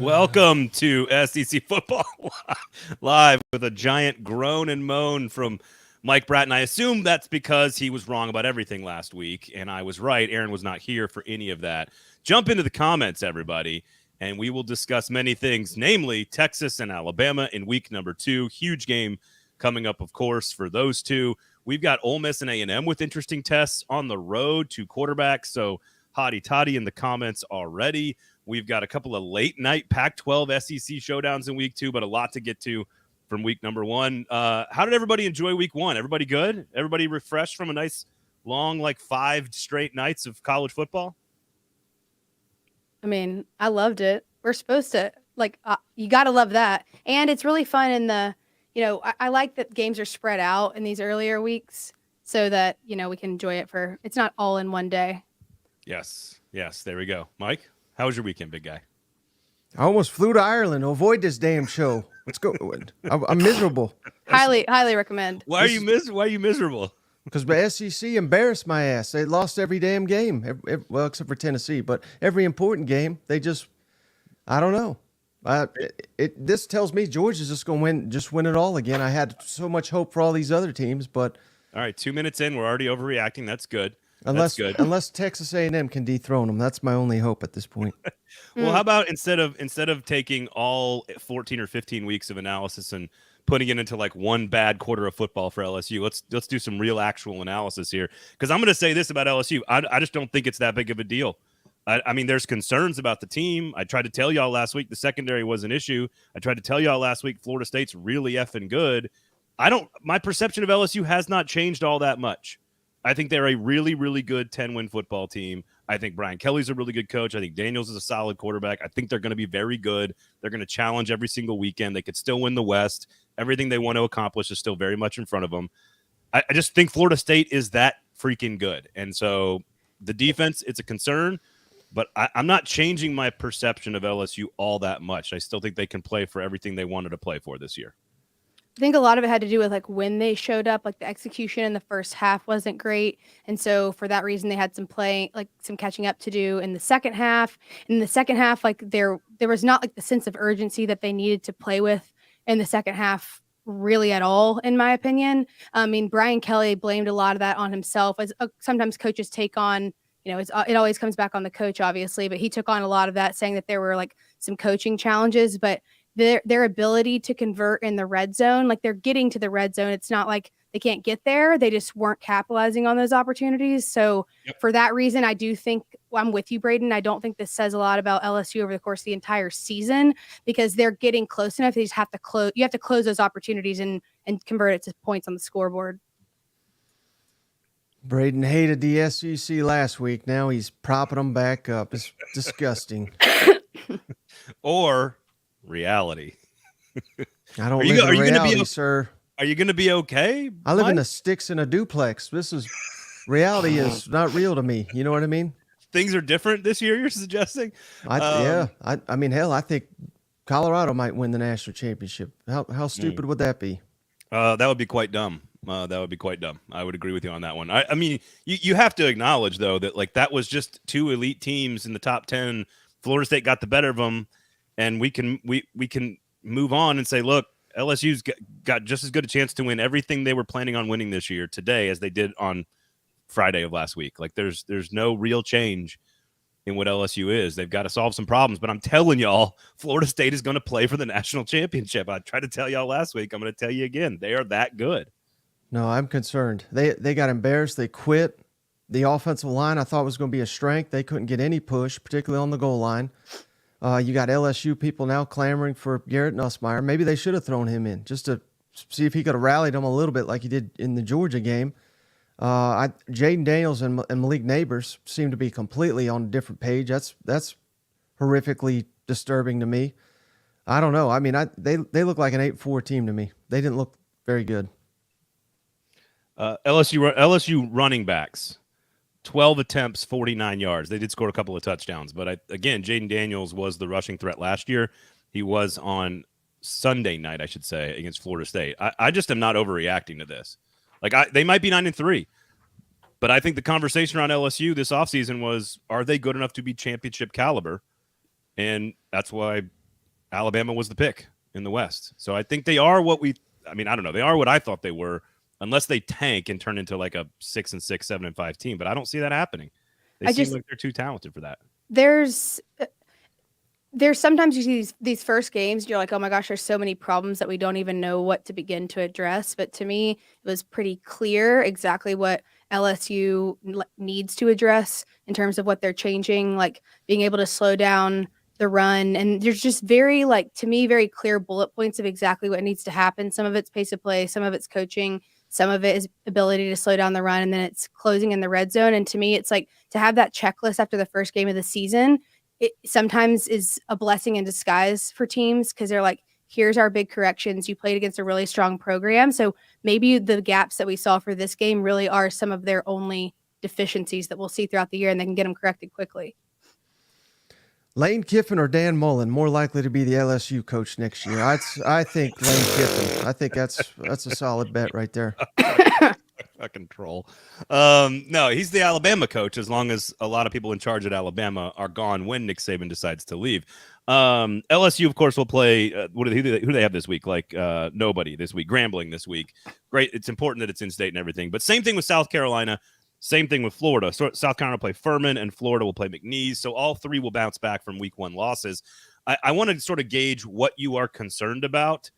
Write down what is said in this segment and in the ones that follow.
Welcome to SEC Football Live with a giant groan and moan from Mike Bratton. I assume that's because he was wrong about everything last week, and I was right. Aaron was not here for any of that. Jump into the comments, everybody, and we will discuss many things, namely Texas and Alabama in week number 2. Huge game coming up, of course, for those two. We've got Ole Miss and A&M with interesting tests on the road to quarterbacks, so hotty toddy in the comments already. We've got a couple of late night Pac-12 SEC showdowns in week 2, but a lot to get to from week number 1. How did everybody enjoy week 1? Everybody good? Everybody refreshed from a nice long, 5 straight nights of college football? I mean, I loved it. We're supposed to, you got to love that. And it's really fun in the, I like that games are spread out in these earlier weeks so that, we can enjoy it it's not all in one day. Yes, there we go. Mike? How was your weekend, big guy? I almost flew to Ireland to avoid this damn show. Let's go. I'm miserable. Highly recommend. Why are you miserable? Because the SEC embarrassed my ass. They lost every damn game. Well, except for Tennessee. But every important game, they just, I don't know. This tells me Georgia's just going to win it all again. I had so much hope for all these other teams, but. All right, 2 minutes in, we're already overreacting. That's good. Unless Texas A&M can dethrone them, that's my only hope at this point. Well, how about instead of taking all 14 or 15 weeks of analysis and putting it into one bad quarter of football for LSU, let's do some real actual analysis here. Because I'm going to say this about LSU, I just don't think it's that big of a deal. I mean, there's concerns about the team. I tried to tell y'all last week the secondary was an issue. I tried to tell y'all last week Florida State's really effing good. My perception of LSU has not changed all that much. I think they're a really, really good 10-win football team. I think Brian Kelly's a really good coach. I think Daniels is a solid quarterback. I think they're going to be very good. They're going to challenge every single weekend. They could still win the West. Everything they want to accomplish is still very much in front of them. I just think Florida State is that freaking good. And so the defense, it's a concern, but I'm not changing my perception of LSU all that much. I still think they can play for everything they wanted to play for this year. I think a lot of it had to do with when they showed up, the execution in the first half wasn't great. And so for that reason, they had some catching up to do in the second half. In the second half, there was not the sense of urgency that they needed to play with in the second half really at all, in my opinion. I mean, Brian Kelly blamed a lot of that on himself, as sometimes coaches take on, it always comes back on the coach, obviously, but he took on a lot of that, saying that there were some coaching challenges, but their ability to convert in the red zone, they're getting to the red zone. It's not like they can't get there. They just weren't capitalizing on those opportunities. So For that reason, I do think I'm with you, Braden. I don't think this says a lot about LSU over the course of the entire season because they're getting close enough. They just have to close. You have to close those opportunities and convert it to points on the scoreboard. Braden hated the SEC last week. Now he's propping them back up. It's disgusting. Or reality. I don't live in reality, sir. Are you going to be okay? I live in the sticks in a duplex. Reality is not real to me. You know what I mean? Things are different this year, you're suggesting? I mean, hell, I think Colorado might win the national championship. How stupid would that be? That would be quite dumb. I would agree with you on that one. I mean, you have to acknowledge, though, that that was just 2 elite teams in the top 10. Florida State got the better of them. And we can move on and say, look, LSU's got just as good a chance to win everything they were planning on winning this year today as they did on Friday of last week. There's no real change in what LSU is. They've got to solve some problems. But I'm telling y'all, Florida State is going to play for the national championship. I tried to tell y'all last week. I'm going to tell you again. They are that good. No, I'm concerned. They got embarrassed. They quit. The offensive line I thought was going to be a strength. They couldn't get any push, particularly on the goal line. You got LSU people now clamoring for Garrett Nussmeier. Maybe they should have thrown him in just to see if he could have rallied them a little bit like he did in the Georgia game. Jaden Daniels and Malik Neighbors seem to be completely on a different page. That's horrifically disturbing to me. I don't know. I mean, they look like an 8-4 team to me. They didn't look very good. LSU running backs. 12 attempts, 49 yards. They did score a couple of touchdowns. But, again, Jaden Daniels was the rushing threat last year. He was on Sunday night, I should say, against Florida State. I just am not overreacting to this. They might be 9-3. But I think the conversation around LSU this offseason was, are they good enough to be championship caliber? And that's why Alabama was the pick in the West. So I think they are I don't know. They are what I thought they were, unless they tank and turn into like a 6-6, 7-5 team. But I don't see that happening. They seem like they're too talented for that. There's sometimes you see these first games, you're like, oh my gosh, there's so many problems that we don't even know what to begin to address. But to me, it was pretty clear exactly what LSU needs to address in terms of what they're changing, like being able to slow down the run. And there's just very, to me, very clear bullet points of exactly what needs to happen. Some of it's pace of play, some of it's coaching, some of it is ability to slow down the run, and then it's closing in the red zone. And to me, it's like to have that checklist after the first game of the season, it sometimes is a blessing in disguise for teams because they're like, here's our big corrections. You played against a really strong program. So maybe the gaps that we saw for this game really are some of their only deficiencies that we'll see throughout the year, and they can get them corrected quickly. Lane Kiffin or Dan Mullen more likely to be the LSU coach next year? I think Lane Kiffin. I think that's a solid bet right there. Fucking troll. No, he's the Alabama coach as long as a lot of people in charge at Alabama are gone when Nick Saban decides to leave. LSU, of course, will play. Who do they have this week? Nobody this week. Grambling this week. Great. It's important that it's in state and everything. But same thing with South Carolina. Same thing with Florida. So South Carolina will play Furman, and Florida will play McNeese. So all three will bounce back from week 1 losses. I want to sort of gauge what you are concerned about.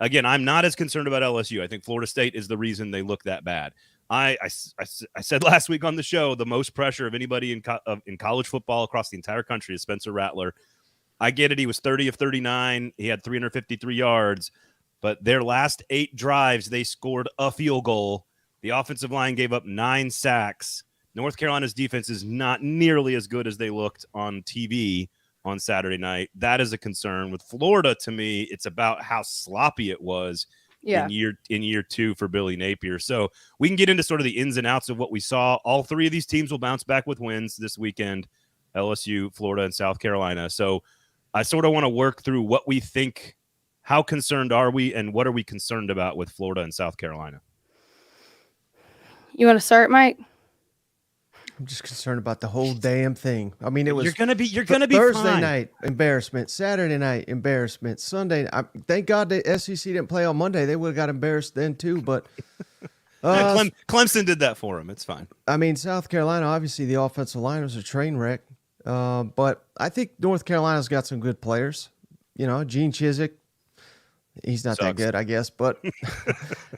Again, I'm not as concerned about LSU. I think Florida State is the reason they look that bad. I said last week on the show, the most pressure of anybody in college football across the entire country is Spencer Rattler. I get it. He was 30 of 39. He had 353 yards. But their last 8 drives, they scored a field goal. The offensive line gave up 9 sacks. North Carolina's defense is not nearly as good as they looked on TV on Saturday night. That is a concern. With Florida, to me, it's about how sloppy it was in year 2 for Billy Napier. So we can get into sort of the ins and outs of what we saw. All 3 of these teams will bounce back with wins this weekend: LSU, Florida, and South Carolina. So I sort of want to work through what we think. How concerned are we, and what are we concerned about with Florida and South Carolina? You want to start, Mike? I'm just concerned about the whole damn thing. I mean, it was you're gonna be Thursday fine. night embarrassment, Saturday night embarrassment, Sunday. Thank God the SEC didn't play on Monday. They would have got embarrassed then too. But Clemson did that for him. It's fine. I mean, South Carolina, obviously the offensive line was a train wreck. But I think North Carolina's got some good players. You know, Gene Chizik. He's not that good, I guess, but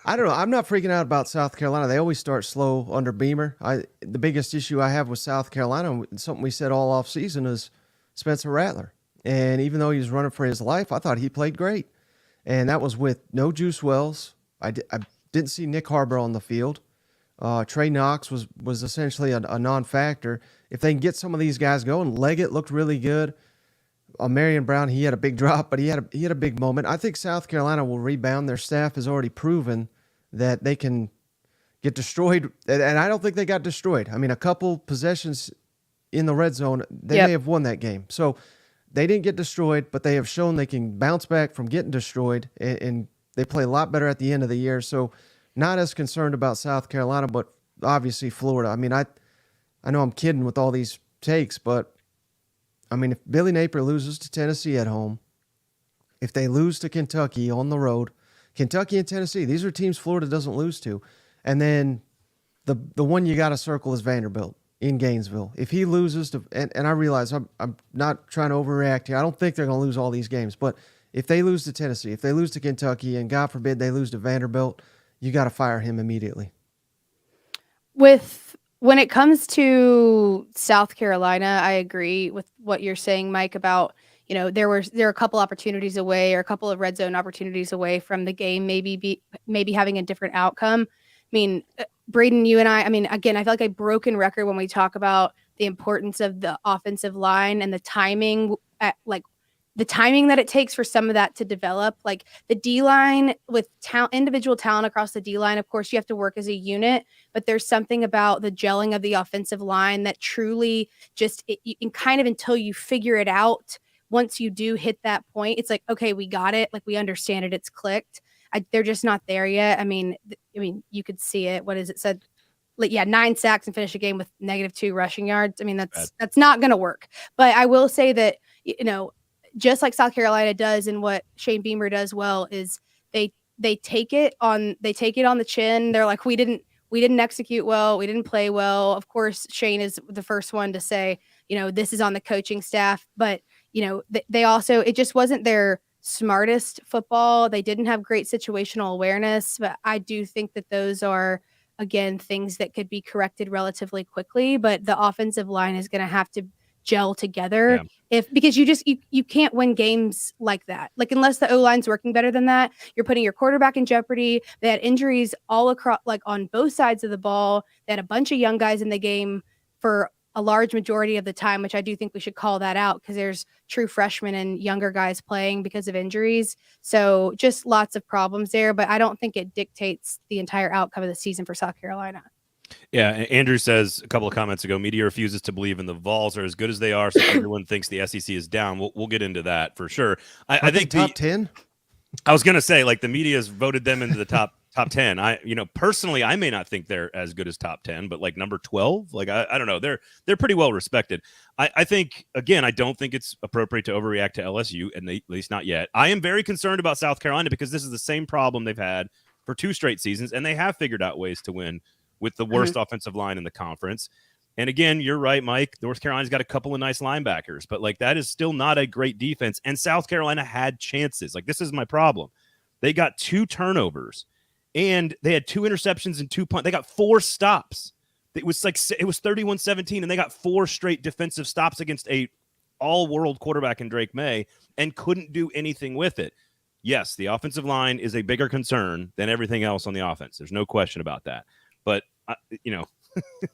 I don't know. I'm not freaking out about South Carolina. They always start slow under Beamer. The biggest issue I have with South Carolina, something we said all off season, is Spencer Rattler. And even though he was running for his life, I thought he played great. And that was with no Juice Wells. I didn't see Nick Harbor on the field. Trey Knox was essentially a non-factor. If they can get some of these guys going, Leggett looked really good. Marion Brown, he had a big drop, but he had a big moment. I think South Carolina will rebound. Their staff has already proven that they can get destroyed, and I don't think they got destroyed. I mean, a couple possessions in the red zone, they may have won that game. So they didn't get destroyed, but they have shown they can bounce back from getting destroyed, and they play a lot better at the end of the year. So not as concerned about South Carolina, but obviously Florida. I mean, I know I'm kidding with all these takes, but I mean, if Billy Napier loses to Tennessee at home, if they lose to Kentucky on the road, Kentucky and Tennessee, these are teams Florida doesn't lose to. And then the one you got to circle is Vanderbilt in Gainesville. If he loses to, and I realize I'm not trying to overreact here. I don't think they're going to lose all these games. But if they lose to Tennessee, if they lose to Kentucky, and God forbid they lose to Vanderbilt, you got to fire him immediately. When it comes to South Carolina, I agree with what you're saying, Mike, about, you know, there are a couple opportunities away, or a couple of red zone opportunities away from the game, maybe having a different outcome. I mean, Braden, you and I mean, again, I feel like a broken record when we talk about the importance of the offensive line and the timing the timing that it takes for some of that to develop. Like the D-line with individual talent across the D-line, of course, you have to work as a unit, but there's something about the gelling of the offensive line that truly just, kind of until you figure it out, once you do hit that point, it's like, okay, we got it. Like we understand it. It's clicked. They're just not there yet. I mean, you could see it. What is it said? 9 sacks and finish a game with -2 rushing yards. I mean, that's not going to work. But I will say that, you know, just like South Carolina does, and what Shane Beamer does well is they take it on the chin. They're like, we didn't execute well, we didn't play well. Of course, Shane is the first one to say, this is on the coaching staff, but they also, it just wasn't their smartest football. They didn't have great situational awareness, but I do think that those are, again, things that could be corrected relatively quickly. But the offensive line is going to have to gel together because you can't win games like that. Like, unless the O-line's working better than that, you're putting your quarterback in jeopardy. They had injuries all across, like on both sides of the ball. They had a bunch of young guys in the game for a large majority of the time, which I do think we should call that out, because there's true freshmen and younger guys playing because of injuries. So just lots of problems there, but I don't think it dictates the entire outcome of the season for South Carolina. Yeah, Andrew says a couple of comments ago, media refuses to believe in the Vols are as good as they are, so everyone thinks the SEC is down. We'll get into that for sure. I think top 10. I was going to say, like, the media's voted them into the top 10. Personally, I may not think they're as good as top 10, but like number 12, like, I don't know. They're pretty well respected. I think, again, I don't think it's appropriate to overreact to LSU, and at least not yet. I am very concerned about South Carolina because this is the same problem they've had for 2 straight seasons, and they have figured out ways to win with the worst offensive line in the conference. And again, you're right, Mike. North Carolina's got a couple of nice linebackers, but like, that is still not a great defense. And South Carolina had chances. Like, this is my problem. They got 2 turnovers and they had 2 interceptions and 2 punts. They got 4 stops. It was 31-17, and they got 4 straight defensive stops against a all-world quarterback in Drake May and couldn't do anything with it. Yes, the offensive line is a bigger concern than everything else on the offense. There's no question about that. But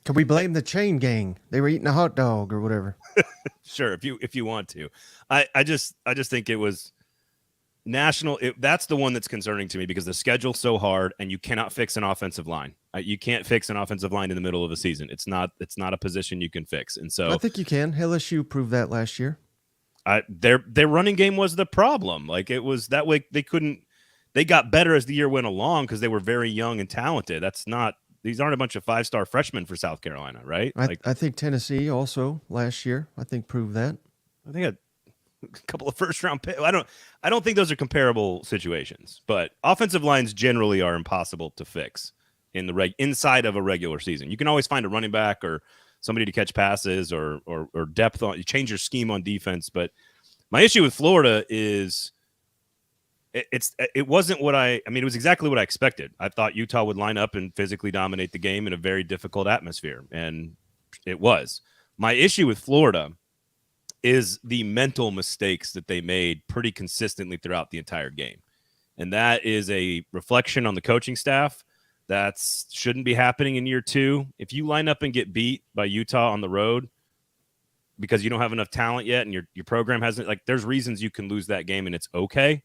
Can we blame the chain gang? They were eating a hot dog or whatever. Sure, if you want to. I just think it was national. That's the one that's concerning to me, because the schedule's so hard, and you cannot fix an offensive line. You can't fix an offensive line in the middle of a season. It's not a position you can fix. And so I think you can. LSU proved that last year. Their running game was the problem. Like, it was that way. They got better as the year went along because they were very young and talented. These aren't a bunch of 5-star freshmen for South Carolina, right? I think Tennessee also last year, I think, proved that. I think a couple of first-round picks. I don't think those are comparable situations, but offensive lines generally are impossible to fix in the inside of a regular season. You can always find a running back or somebody to catch passes or depth on. You change your scheme on defense, but my issue with Florida is it wasn't what it was exactly what I expected. I thought Utah would line up and physically dominate the game in a very difficult atmosphere, and it was. My issue with Florida is the mental mistakes that they made pretty consistently throughout the entire game. And that is a reflection on the coaching staff. That shouldn't be happening in year 2. If you line up and get beat by Utah on the road because you don't have enough talent yet and your program hasn't, like, there's reasons you can lose that game, and it's okay.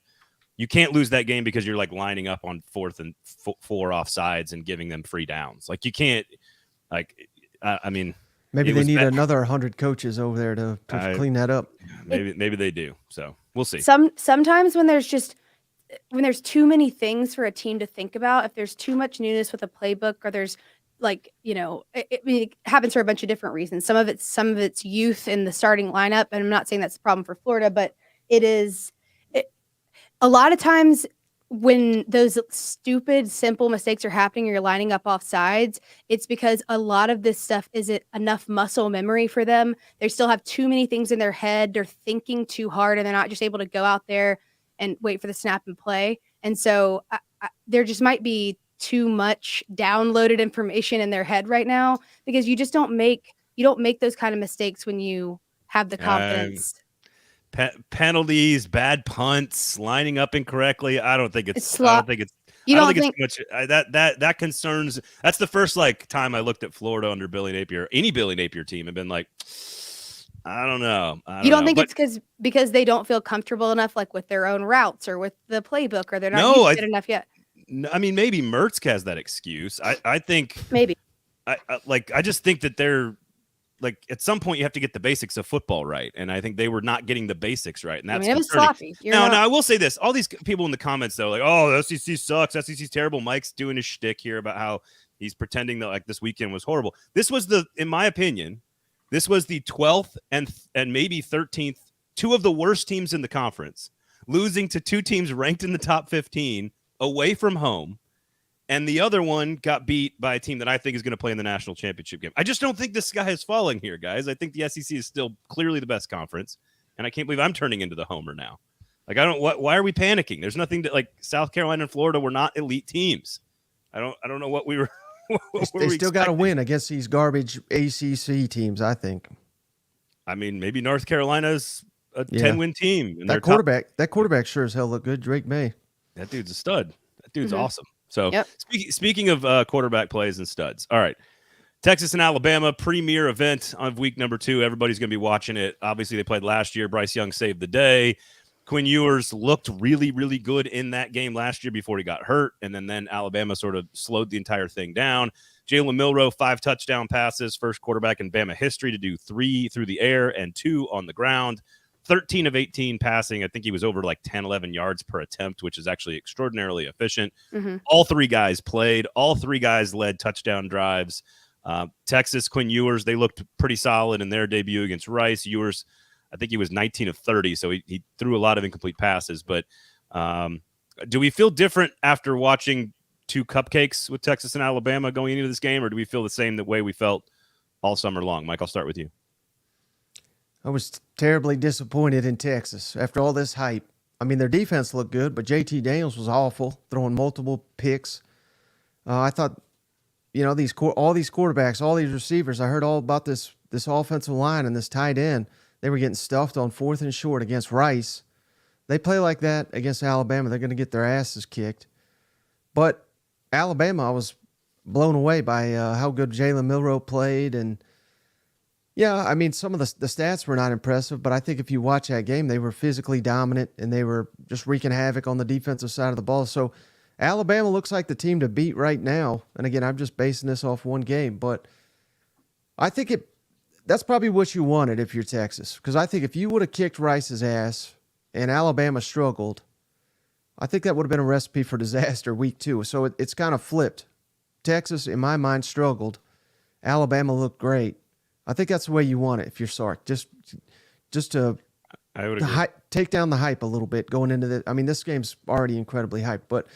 You can't lose that game because you're like lining up on 4th and 4 offsides and giving them free downs. Like, you can't, like, maybe they need another 100 coaches over there to clean that up. Maybe they do. So we'll see. Sometimes when there's too many things for a team to think about, if there's too much newness with a playbook, or there's it happens for a bunch of different reasons. Some of it's youth in the starting lineup, and I'm not saying that's the problem for Florida, but a lot of times when those stupid, simple mistakes are happening, you're lining up off sides, it's because a lot of this stuff isn't enough muscle memory for them. They still have too many things in their head. They're thinking too hard, and they're not just able to go out there and wait for the snap and play. And so there just might be too much downloaded information in their head right now, because you just don't make those kind of mistakes when you have the confidence. Penalties, bad punts, lining up incorrectly. I don't think it's too much. That concerns. That's the first time I looked at Florida under Billy Napier, any Billy Napier team, and been like, I don't know. You don't think it's because they don't feel comfortable enough, like with their own routes or with the playbook, or they're not used to it enough yet? I mean, maybe Mertz has that excuse. I think maybe. I just think that they're, like, at some point you have to get the basics of football right, and I think they were not getting the basics right, and that's it was sloppy. Now, I will say this: all these people in the comments, though, like, "Oh, the SEC sucks, SEC's terrible." Mike's doing his shtick here about how he's pretending that like this weekend was horrible. This was in my opinion, this was the 12th and maybe 13th two of the worst teams in the conference, losing to two teams ranked in the top 15 away from home, and the other one got beat by a team that I think is going to play in the national championship game. I just don't think the sky is falling here, guys. I think the SEC is still clearly the best conference, and I can't believe I'm turning into the homer now. Like, why are we panicking? There's nothing that, like, South Carolina and Florida were not elite teams. I don't know what we were. They still got to win against these garbage ACC teams, I think. I mean, maybe North Carolina's a 10-win team. And that quarterback sure as hell looked good. Drake May. That dude's a stud. That dude's awesome. So speaking of quarterback plays and studs. All right. Texas and Alabama, premier event of week number 2. Everybody's going to be watching it. Obviously, they played last year. Bryce Young saved the day. Quinn Ewers looked really, really good in that game last year before he got hurt, and then Alabama sort of slowed the entire thing down. Jalen Milroe, 5 touchdown passes, first quarterback in Bama history to do 3 through the air and 2 on the ground. 13 of 18 passing. I think he was over like 10, 11 yards per attempt, which is actually extraordinarily efficient. All 3 guys played. All 3 guys led touchdown drives. Texas, Quinn Ewers, they looked pretty solid in their debut against Rice. Ewers, I think he was 19 of 30, so he threw a lot of incomplete passes. But do we feel different after watching 2 cupcakes with Texas and Alabama going into this game, or do we feel the same the way we felt all summer long? Mike, I'll start with you. I was terribly disappointed in Texas after all this hype. I mean, their defense looked good, but JT Daniels was awful, throwing multiple picks. I thought, all these quarterbacks, all these receivers, I heard all about this offensive line and this tight end. They were getting stuffed on 4th and short against Rice. They play like that against Alabama, they're going to get their asses kicked. But Alabama, I was blown away by how good Jalen Milroe played. And, I mean, some of the stats were not impressive, but I think if you watch that game, they were physically dominant, and they were just wreaking havoc on the defensive side of the ball. So Alabama looks like the team to beat right now. And, again, I'm just basing this off one game. But I think that's probably what you wanted if you're Texas. Because I think if you would have kicked Rice's ass and Alabama struggled, I think that would have been a recipe for disaster week 2. So it's kind of flipped. Texas, in my mind, struggled. Alabama looked great. I think that's the way you want it if you're Sark. Just to take down the hype a little bit going into the. I mean, this game's already incredibly hyped, but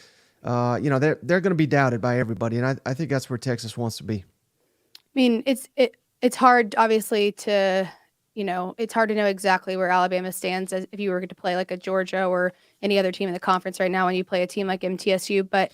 they're going to be doubted by everybody, and I think that's where Texas wants to be. I mean, it's hard, obviously, to it's hard to know exactly where Alabama stands as if you were to play like a Georgia or any other team in the conference right now when you play a team like MTSU. But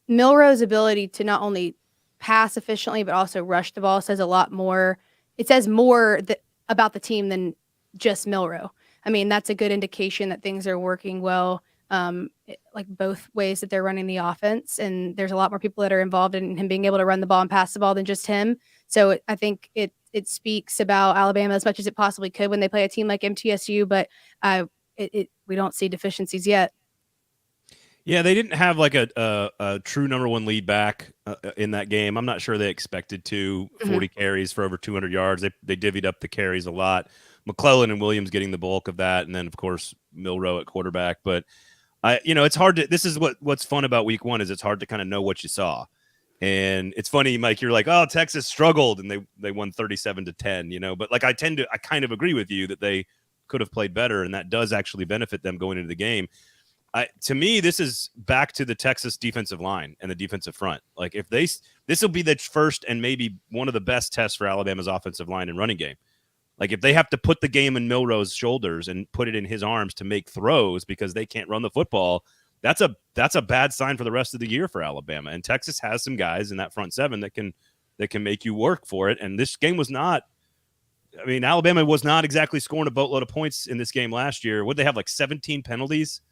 Milroe's ability to not only pass efficiently but also rush the ball says a lot more. It says more about the team than just Milroe. I mean, that's a good indication that things are working well, like both ways that they're running the offense. And there's a lot more people that are involved in him being able to run the ball and pass the ball than just him. So I think it speaks about Alabama as much as it possibly could when they play a team like MTSU, but we don't see deficiencies yet. Yeah, they didn't have like a true number 1 lead back in that game. I'm not sure they expected to. 40 carries for over 200 yards. They divvied up the carries a lot. McClellan and Williams getting the bulk of that, and then of course Milroe at quarterback. But it's hard to. This is what's fun about week 1 is it's hard to kind of know what you saw. And it's funny, Mike, you're like, oh, Texas struggled and they won 37-10, but like I kind of agree with you that they could have played better, and that does actually benefit them going into the game. To me, this is back to the Texas defensive line and the defensive front. Like this will be the first and maybe one of the best tests for Alabama's offensive line and running game. Like if they have to put the game in Milroe's shoulders and put it in his arms to make throws because they can't run the football, that's a bad sign for the rest of the year for Alabama. And Texas has some guys in that front 7 that can make you work for it. And this game was not. I mean, Alabama was not exactly scoring a boatload of points in this game last year. Would they have like 17 penalties?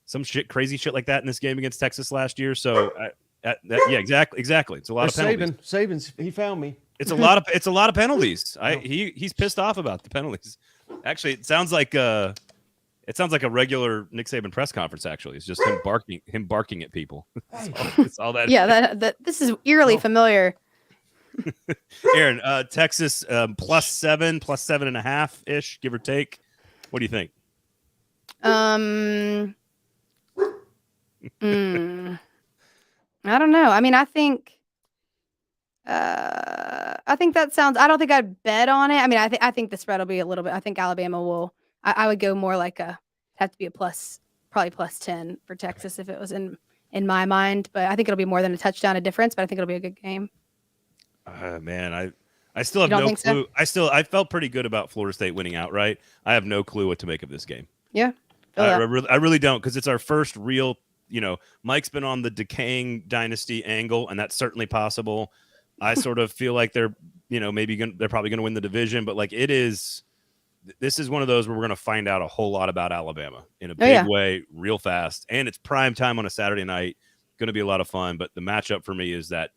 Some crazy shit like that in this game against Texas last year. So, exactly. It's a lot of penalties. Saban's, he found me. It's a lot of penalties. He's pissed off about the penalties. Actually, it sounds like a regular Nick Saban press conference. Actually, it's just him barking at people. It's all that. Yeah, this is eerily familiar. Aaron, Texas +7, +7.5 ish, give or take. What do you think? I don't know. I mean, I think I think that sounds. I don't think I'd bet on it. I mean, I think the spread will be a little bit. I think Alabama will. I would go more like have to be a plus, probably +10 for Texas if it was in my mind. But I think it'll be more than a touchdown a difference. But I think it'll be a good game. Man, I still have You don't no think so? clue. I felt pretty good about Florida State winning outright. I have no clue what to make of this game. Yeah, I really don't, because it's our first real. Mike's been on the decaying dynasty angle, and that's certainly possible. I sort of feel like they're, they're probably going to win the division, but like this is one of those where we're going to find out a whole lot about Alabama in a big way, real fast, and it's prime time on a Saturday night. Going to be a lot of fun, but the matchup for me is that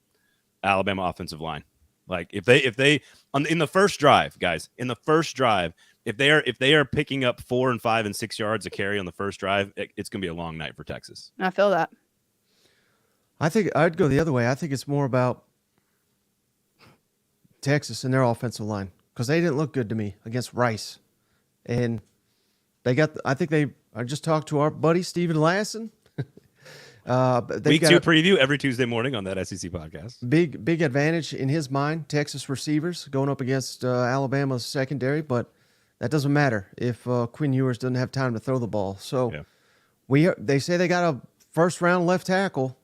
Alabama offensive line. Like if they in the first drive, guys, if they are picking up 4 and 5 and 6 yards a carry on the first drive, it's going to be a long night for Texas. I feel that. I think I'd go the other way. I think it's more about Texas and their offensive line, because they didn't look good to me against Rice, and I just talked to our buddy Steven Lasson. Week 2 preview every Tuesday morning on that SEC podcast. Big advantage in his mind, Texas receivers going up against Alabama's secondary, but that doesn't matter if Quinn Ewers doesn't have time to throw the ball. So they say they got a first-round left tackle.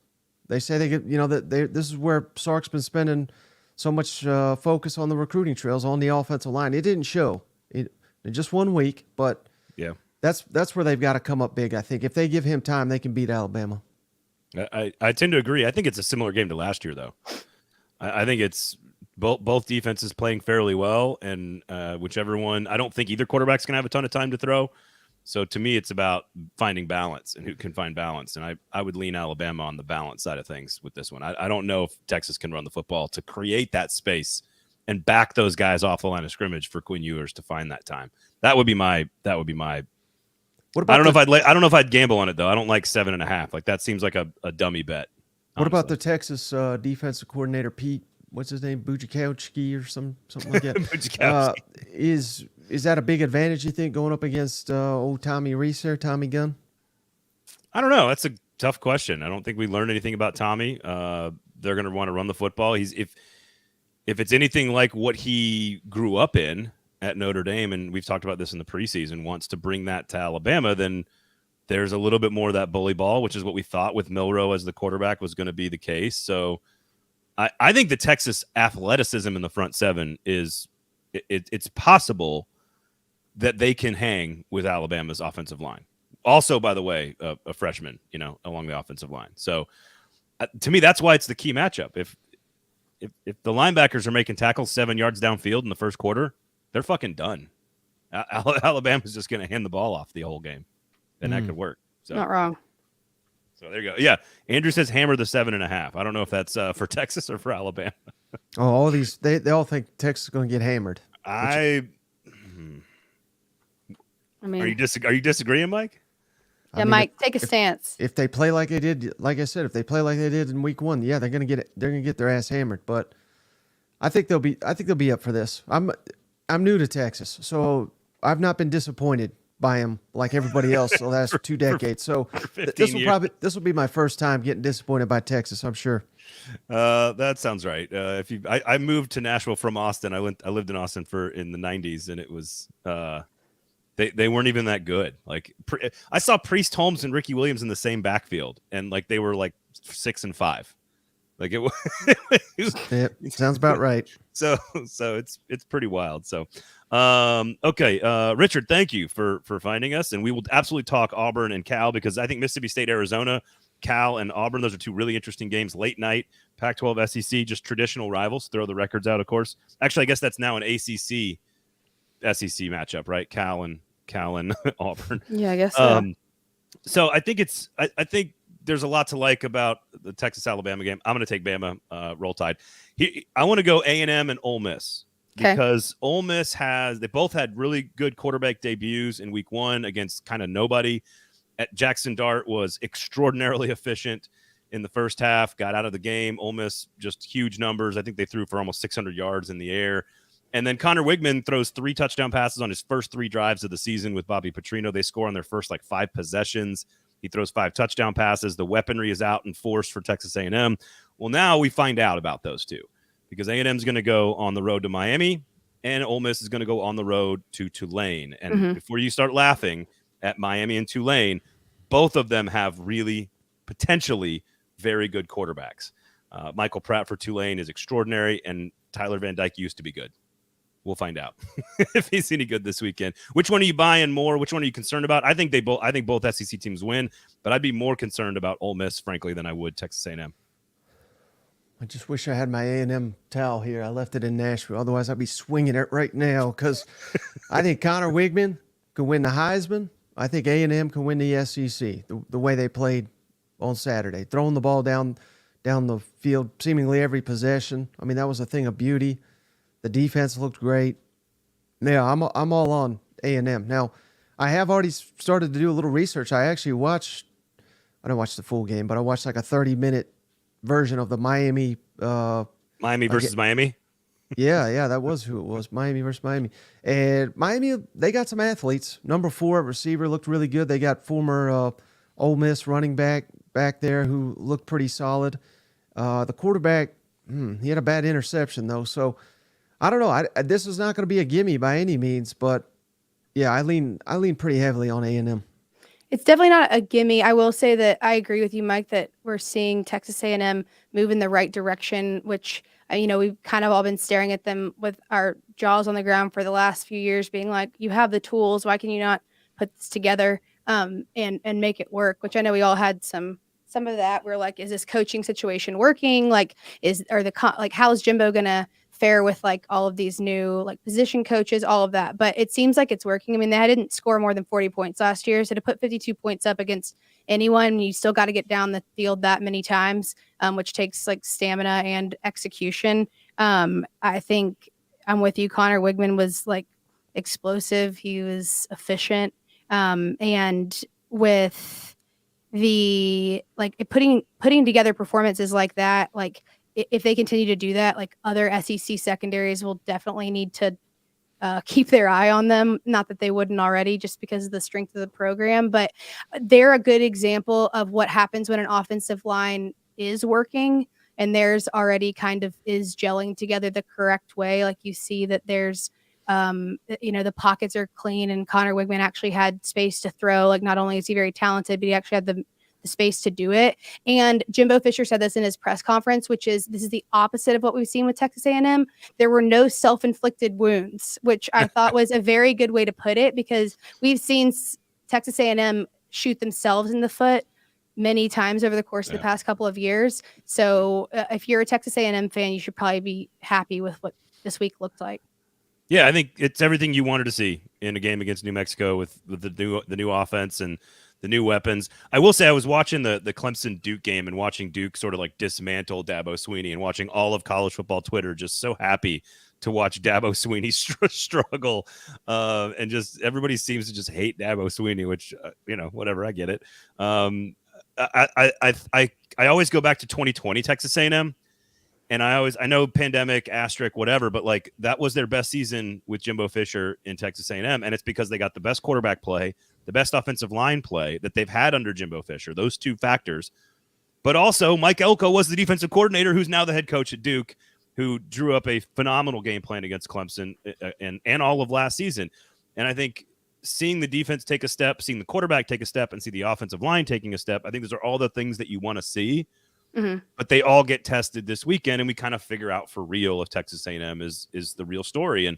They say they get, this is where Sark's been spending so much focus on the recruiting trails on the offensive line. It didn't show in just 1 week, but that's where they've got to come up big. I think if they give him time, they can beat Alabama. I tend to agree. I think it's a similar game to last year, though. I think it's both defenses playing fairly well, and whichever one. I don't think either quarterback's going to have a ton of time to throw. So to me, it's about finding balance and who can find balance. And I would lean Alabama on the balance side of things with this one. I don't know if Texas can run the football to create that space and back those guys off the line of scrimmage for Quinn Ewers to find that time. That would be my. What about I don't know if I'd gamble on it, though. I don't like 7.5. Like that seems like a dummy bet. Honestly. What about the Texas defensive coordinator Pete? What's his name? Bujakowski or something like that. Is that a big advantage, you think, going up against old Tommy Reese there, Tommy Gunn? I don't know. That's a tough question. I don't think we learned anything about Tommy. They're going to want to run the football. If it's anything like what he grew up in at Notre Dame, and we've talked about this in the preseason, wants to bring that to Alabama, then there's a little bit more of that bully ball, which is what we thought with Milroe as the quarterback was going to be the case. So I think the Texas athleticism in the front seven it's possible that they can hang with Alabama's offensive line. Also, by the way, a freshman, along the offensive line. So to me, that's why it's the key matchup. If the linebackers are making tackles 7 yards downfield in the first quarter, they're fucking done. Alabama's just going to hand the ball off the whole game, and that could work. So not wrong. So there you go. Yeah, Andrew says hammer the 7.5. I don't know if that's for Texas or for Alabama. All these they all think Texas is going to get hammered. I mean, are you disagreeing, Mike? Yeah, Mike, take a stance. If they play like they did, like I said, if they play like they did in week 1, they're going to get it. They're going to get their ass hammered. But I think they'll be up for this. I'm new to Texas, so I've not been disappointed by him like everybody else the last 2 decades. So this will be my first time getting disappointed by Texas, I'm sure. That sounds right. I moved to Nashville from Austin. I lived in Austin in the 90s, and it was they weren't even that good. Like I saw Priest Holmes and Ricky Williams in the same backfield, and like they were like 6 and 5. Like it sounds about right. So it's pretty wild. So, okay. Richard, thank you for finding us. And we will absolutely talk Auburn and Cal, because I think Mississippi State, Arizona, Cal and Auburn, those are 2 really interesting games. Late night, Pac-12, SEC, just traditional rivals. Throw the records out, of course. Actually, I guess that's now an ACC SEC matchup, right? Cal and Auburn. Yeah, I guess so. So I think I think there's a lot to like about the Texas-Alabama game. I'm going to take Bama, Roll Tide. I want to go A&M and Ole Miss, because Ole Miss they both had really good quarterback debuts in week 1 against kind of nobody. Jackson Dart was extraordinarily efficient in the first half, got out of the game. Ole Miss, just huge numbers. I think they threw for almost 600 yards in the air. And then Connor Wigman throws 3 touchdown passes on his first 3 drives of the season with Bobby Petrino. They score on their first 5 possessions. He throws 5 touchdown passes. The weaponry is out in force for Texas A&M. Well, now we find out about those 2. because A&M is going to go on the road to Miami, and Ole Miss is going to go on the road to Tulane. And before you start laughing at Miami and Tulane, both of them have really potentially very good quarterbacks. Michael Pratt for Tulane is extraordinary, and Tyler Van Dyke used to be good. We'll find out if he's any good this weekend. Which one are you buying more? Which one are you concerned about? I think both SEC teams win, but I'd be more concerned about Ole Miss, frankly, than I would Texas A&M. I just wish I had my A&M towel here. I left it in Nashville. Otherwise, I'd be swinging it right now because I think Connor Wigman could win the Heisman. I think A&M can win the SEC the way they played on Saturday, throwing the ball down the field seemingly every possession. I mean, that was a thing of beauty. The defense looked great. Yeah, I'm all on A&M. Now, I have already started to do a little research. I actually I didn't watch the full game, but I watched like a 30-minute version of the Miami versus Miami. Yeah, that was who it was. Miami versus Miami. And Miami, they got some athletes. Number 4 receiver looked really good. They got former Ole Miss running back there who looked pretty solid. The quarterback, he had a bad interception though. So I don't know. This is not going to be a gimme by any means, but yeah, I lean pretty heavily on A&M. It's definitely not a gimme. I will say that I agree with you, Mike, that we're seeing Texas A&M move in the right direction, which, we've kind of all been staring at them with our jaws on the ground for the last few years, being like, you have the tools. Why can you not put this together and make it work? Which I know we all had some of that. We're like, is this coaching situation working? Like, how is Jimbo going to fare with like all of these new like position coaches, all of that? But it seems like it's working. I mean, they didn't score more than 40 points last year. So to put 52 points up against anyone, you still got to get down the field that many times, which takes like stamina and execution. I think I'm with you. Connor Wigman was like explosive. He was efficient. And with the like putting together performances like that, like if they continue to do that, like other SEC secondaries will definitely need to keep their eye on them. Not that they wouldn't already, just because of the strength of the program, but they're a good example of what happens when an offensive line is working and theirs already kind of is gelling together the correct way. Like you see that there's the pockets are clean, and Connor Wigman actually had space to throw. Like, not only is he very talented, but he actually had the space to do it. And Jimbo Fisher said this in his press conference, which is, this is the opposite of what we've seen with Texas A&M. There were no self-inflicted wounds, which I thought was a very good way to put it, because we've seen Texas A&M shoot themselves in the foot many times over the course of the past couple of years. So if you're a Texas A&M fan, you should probably be happy with what this week looked like. Yeah, I think it's everything you wanted to see in a game against New Mexico with the new offense and the new weapons. I will say I was watching the Clemson Duke game and watching Duke sort of like dismantle Dabo Swinney, and watching all of college football Twitter just so happy to watch Dabo Swinney struggle. And just everybody seems to just hate Dabo Swinney, which, whatever, I get it. I always go back to 2020 Texas A&M. And I know pandemic, asterisk, whatever, but like that was their best season with Jimbo Fisher in Texas A&M. And it's because they got the best quarterback play, the best offensive line play that they've had under Jimbo Fisher, those two factors. But also Mike Elko was the defensive coordinator, who's now the head coach at Duke, who drew up a phenomenal game plan against Clemson and all of last season. And I think seeing the defense take a step, seeing the quarterback take a step, and see the offensive line taking a step, I think those are all the things that you want to see. Mm-hmm. But they all get tested this weekend, and we kind of figure out for real if Texas A&M is the real story. And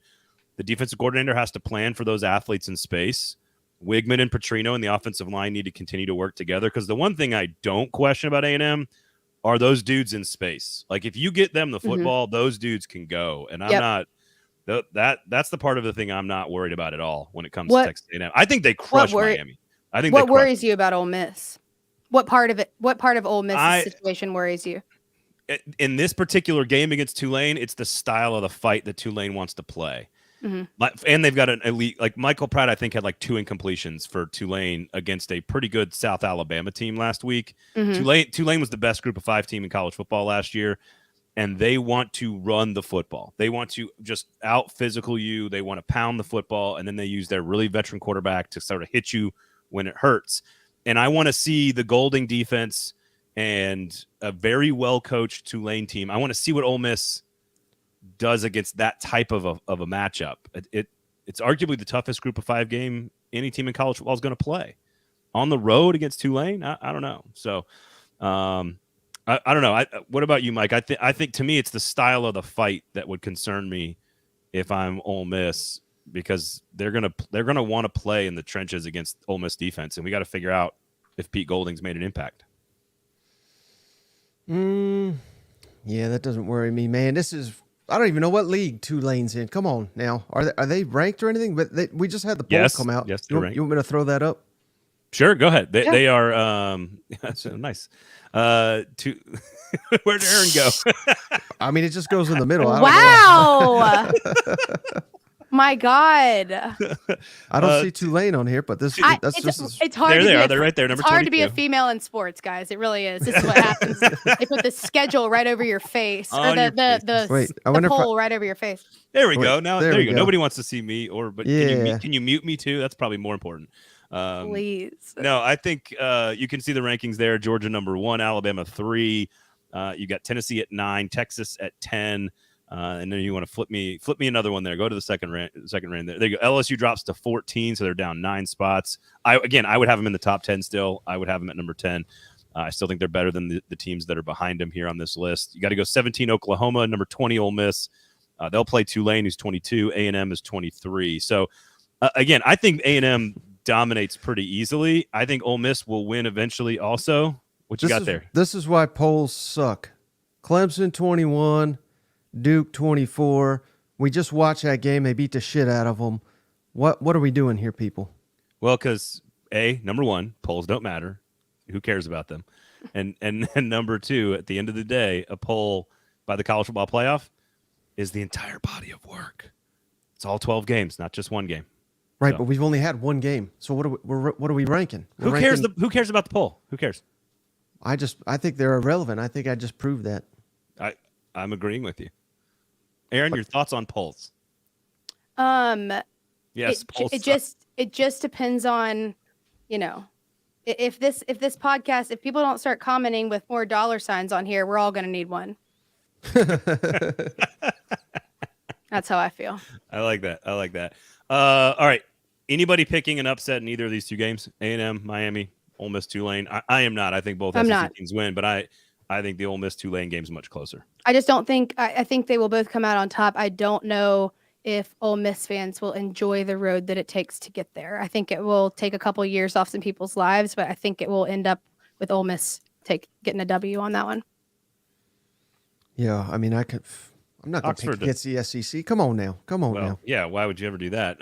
the defensive coordinator has to plan for those athletes in space. Wigman and Petrino and the offensive line need to continue to work together, because the one thing I don't question about A&M are those dudes in space. Like, if you get them the football, those dudes can go. And I'm not that's the part of the thing I'm not worried about at all when it comes to Texas A&M. I think they crush Miami. I think what worries you about Ole Miss? What part of Ole Miss's situation worries you? In this particular game against Tulane, it's the style of the fight that Tulane wants to play. Mm-hmm. And they've got an elite, like Michael Pratt, I think, had like 2 incompletions for Tulane against a pretty good South Alabama team last week. Mm-hmm. Tulane was the best group of 5 team in college football last year, and they want to run the football. They want to just out physical you. They want to pound the football, and then they use their really veteran quarterback to sort of hit you when it hurts. And I want to see the Golding defense and a very well-coached Tulane team. I want to see what Ole Miss does against that type of a matchup. It's arguably the toughest Group of 5 game any team in college football is going to play on the road against Tulane. I don't know. So I don't know. What about you, Mike? I think to me it's the style of the fight that would concern me if I'm Ole Miss, because they're gonna want to play in the trenches against Ole Miss defense, and we got to figure out if Pete Golding's made an impact. Yeah, that doesn't worry me, man. I don't even know what league Tulane's in. Come on now, are they ranked or anything? But we just had the poll come out. Yes, you want me to throw that up? Sure, go ahead. They are that's nice. Where'd Aaron go? I mean, it just goes in the middle. Wow. My God. I don't see Tulane on here, but it's hard. There they are. They're right there. Number 22. It's hard to be a female in sports, guys. It really is. This is what happens. They put the schedule right over your face, or the poll right over your face. There we go. Now there you go. Nobody wants to see me, can you mute me too? That's probably more important. Please. No, I think you can see the rankings there. Georgia number 1, Alabama 3. You got Tennessee at 9, Texas at 10. And then you want to flip me another one there. Go to the second round there. There you go. LSU drops to 14, so they're down 9 spots. I would have them in the top 10 still. I would have them at number 10. I still think they're better than the teams that are behind them here on this list. You got to go 17 Oklahoma, number 20 Ole Miss. They'll play Tulane, who's 22. A&M is 23. So again, I think A&M dominates pretty easily. I think Ole Miss will win eventually also. What you got there? This is why polls suck. Clemson 21. Duke 24. We just watched that game. They beat the shit out of them. What are we doing here, people? Well, because number 1, polls don't matter. Who cares about them? And number 2, at the end of the day, a poll by the College Football Playoff is the entire body of work. It's all 12 games, not just one game. Right, but we've only had one game. So what are we ranking? Who cares about the poll? Who cares? I think they're irrelevant. I think I just proved that. I'm agreeing with you. Aaron, your thoughts on polls? Yes, it just depends on, if this podcast, if people don't start commenting with more dollar signs on here, we're all going to need one. That's how I feel. I like that. All right. Anybody picking an upset in either of these 2 games? A&M, Miami, Ole Miss, Tulane. I am not. I think both SEC teams win, but I think the Ole Miss Tulane game is much closer. I just don't think. I think they will both come out on top. I don't know if Ole Miss fans will enjoy the road that it takes to get there. I think it will take a couple of years off some people's lives, but I think it will end up with Ole Miss getting a W on that one. Yeah, I mean, I'm not going to pick against the SEC. Come on now. Yeah, why would you ever do that?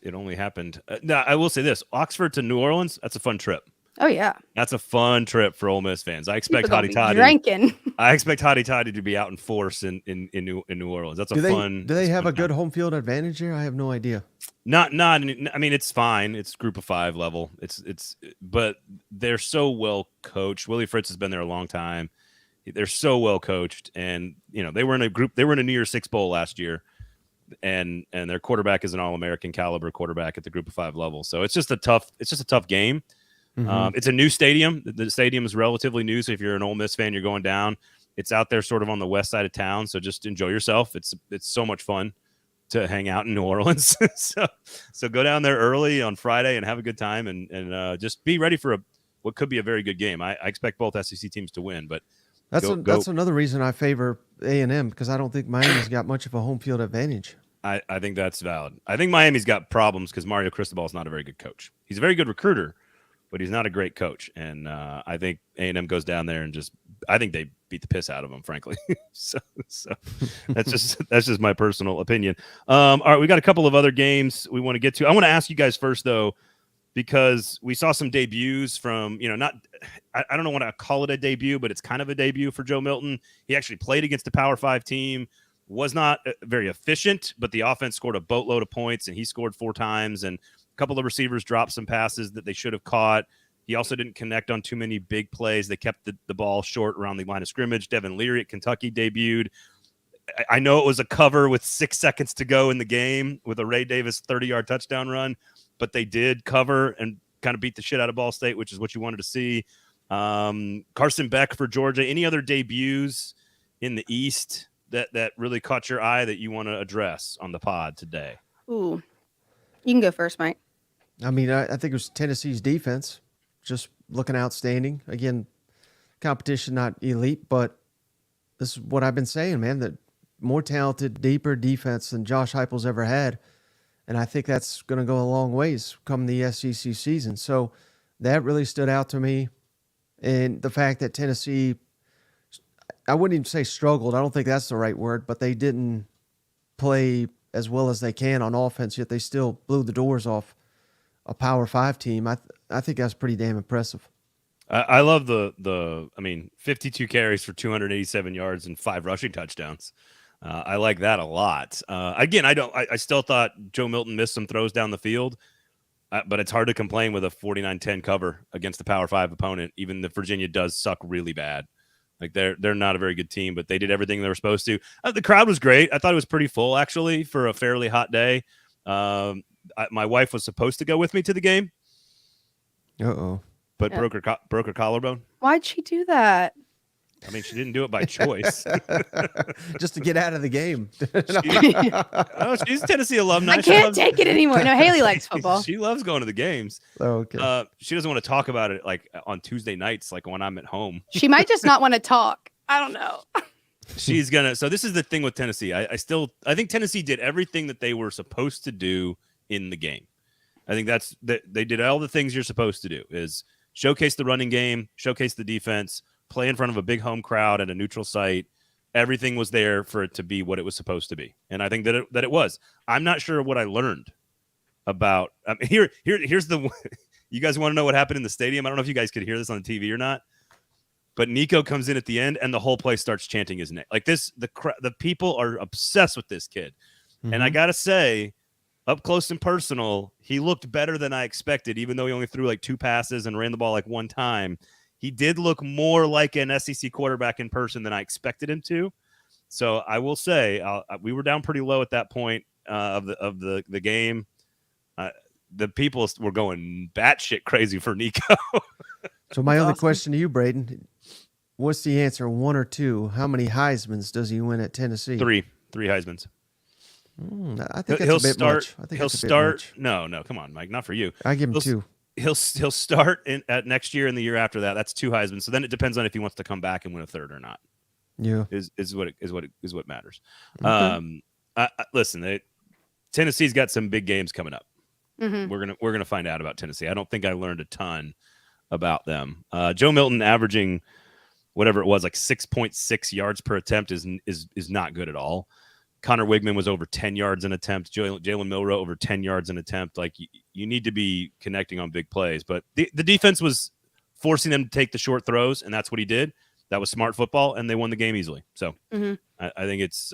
It only happened. Now, I will say this: Oxford to New Orleans. That's a fun trip. Oh yeah, that's a fun trip for Ole Miss fans. I expect Hotty Toddy drinking. I expect Hotty Toddy to be out in force in New Orleans. That's fun. Do they have a good home field advantage here? I have no idea. Not. I mean, it's fine. It's Group of 5 level. But they're so well coached. Willie Fritz has been there a long time. They're so well coached, and they were in a New Year's Six bowl last year, and their quarterback is an All-American caliber quarterback at the Group of 5 level. So it's just a tough game. Mm-hmm. It's a new stadium. The stadium is relatively new, so if you're an Ole Miss fan, you're going down. It's out there sort of on the west side of town, so just enjoy yourself. It's so much fun to hang out in New Orleans. so go down there early on Friday and have a good time, and just be ready for what could be a very good game. I expect both SEC teams to win, but that's another reason I favor A&M, because I don't think Miami's got much of a home field advantage. I think that's valid. I think Miami's got problems because Mario Cristobal is not a very good coach. He's a very good recruiter, but he's not a great coach. And I think A&M goes down there and I think they beat the piss out of him, frankly. so that's just my personal opinion. All right, we got a couple of other games we want to get to. I want to ask you guys first, though, because we saw some debuts from, I don't know what I call it a debut, but it's kind of a debut for Joe Milton. He actually played against a Power 5 team, was not very efficient, but the offense scored a boatload of points, and he scored 4 times, and a couple of receivers dropped some passes that they should have caught. He also didn't connect on too many big plays. They kept the ball short around the line of scrimmage. Devin Leary at Kentucky debuted. I know it was a cover with 6 seconds to go in the game with a Ray Davis 30-yard touchdown run, but they did cover and kind of beat the shit out of Ball State, which is what you wanted to see. Carson Beck for Georgia. Any other debuts in the East that really caught your eye that you want to address on the pod today? Ooh, you can go first, Mike. I mean, I think it was Tennessee's defense just looking outstanding. Again, competition not elite, but this is what I've been saying, man, that more talented, deeper defense than Josh Heupel's ever had. And I think that's going to go a long ways come the SEC season. So that really stood out to me. And the fact that Tennessee, I wouldn't even say struggled. I don't think that's the right word, but they didn't play as well as they can on offense, yet they still blew the doors off a Power 5 team. I think that's pretty damn impressive. I love the 52 carries for 287 yards and 5 rushing touchdowns. I like that a lot. Again, I still thought Joe Milton missed some throws down the field, but it's hard to complain with a 49-10 cover against the Power 5 opponent. Even if Virginia does suck really bad, like they're not a very good team, but they did everything they were supposed to. The crowd was great. I thought it was pretty full actually for a fairly hot day. My wife was supposed to go with me to the game. But Yeah. broke her collarbone. Why'd she do that? I mean, she didn't do it by choice. Just to get out of the game. She's a Tennessee alumni. I can't take it anymore. No, Haley likes football. She loves going to the games. Okay. She doesn't want to talk about it like on Tuesday nights, like when I'm at home. She might just not want to talk. I don't know. She's gonna. So this is the thing with Tennessee. I think Tennessee did everything that they were supposed to do in the game. I think they did all the things you're supposed to do: is showcase the running game, showcase the defense, play in front of a big home crowd at a neutral site. Everything was there for it to be what it was supposed to be, and I think that it was. I'm not sure what I learned about. Here's the. You guys want to know what happened in the stadium? I don't know if you guys could hear this on the TV or not. But Nico comes in at the end, and the whole place starts chanting his name. Like this, the people are obsessed with this kid. Mm-hmm. And I gotta say, up close and personal, he looked better than I expected. Even though he only threw like 2 passes and ran the ball like 1 time, he did look more like an SEC quarterback in person than I expected him to. So I will say, we were down pretty low at that point of the game. The people were going batshit crazy for Nico. So my only question to you, Braden, what's the answer? 1 or 2? How many Heismans does he win at Tennessee? 3 Heismans. I think that's a bit much. I think he'll start. No, come on, Mike, not for you. I give him 2. He'll start at next year and the year after that. That's 2 Heismans. So then it depends on if he wants to come back and win a 3rd or not. Yeah, is what matters. Okay. Listen, Tennessee's got some big games coming up. Mm-hmm. We're gonna find out about Tennessee. I don't think I learned a ton about them. Joe Milton averaging whatever it was, like 6.6 yards per attempt is not good at all. Connor Wigman was over 10 yards an attempt. Jalen Milroe over 10 yards an attempt. Like you need to be connecting on big plays, but the defense was forcing them to take the short throws, and that's what he did. That was smart football, and they won the game easily. So mm-hmm. I think it's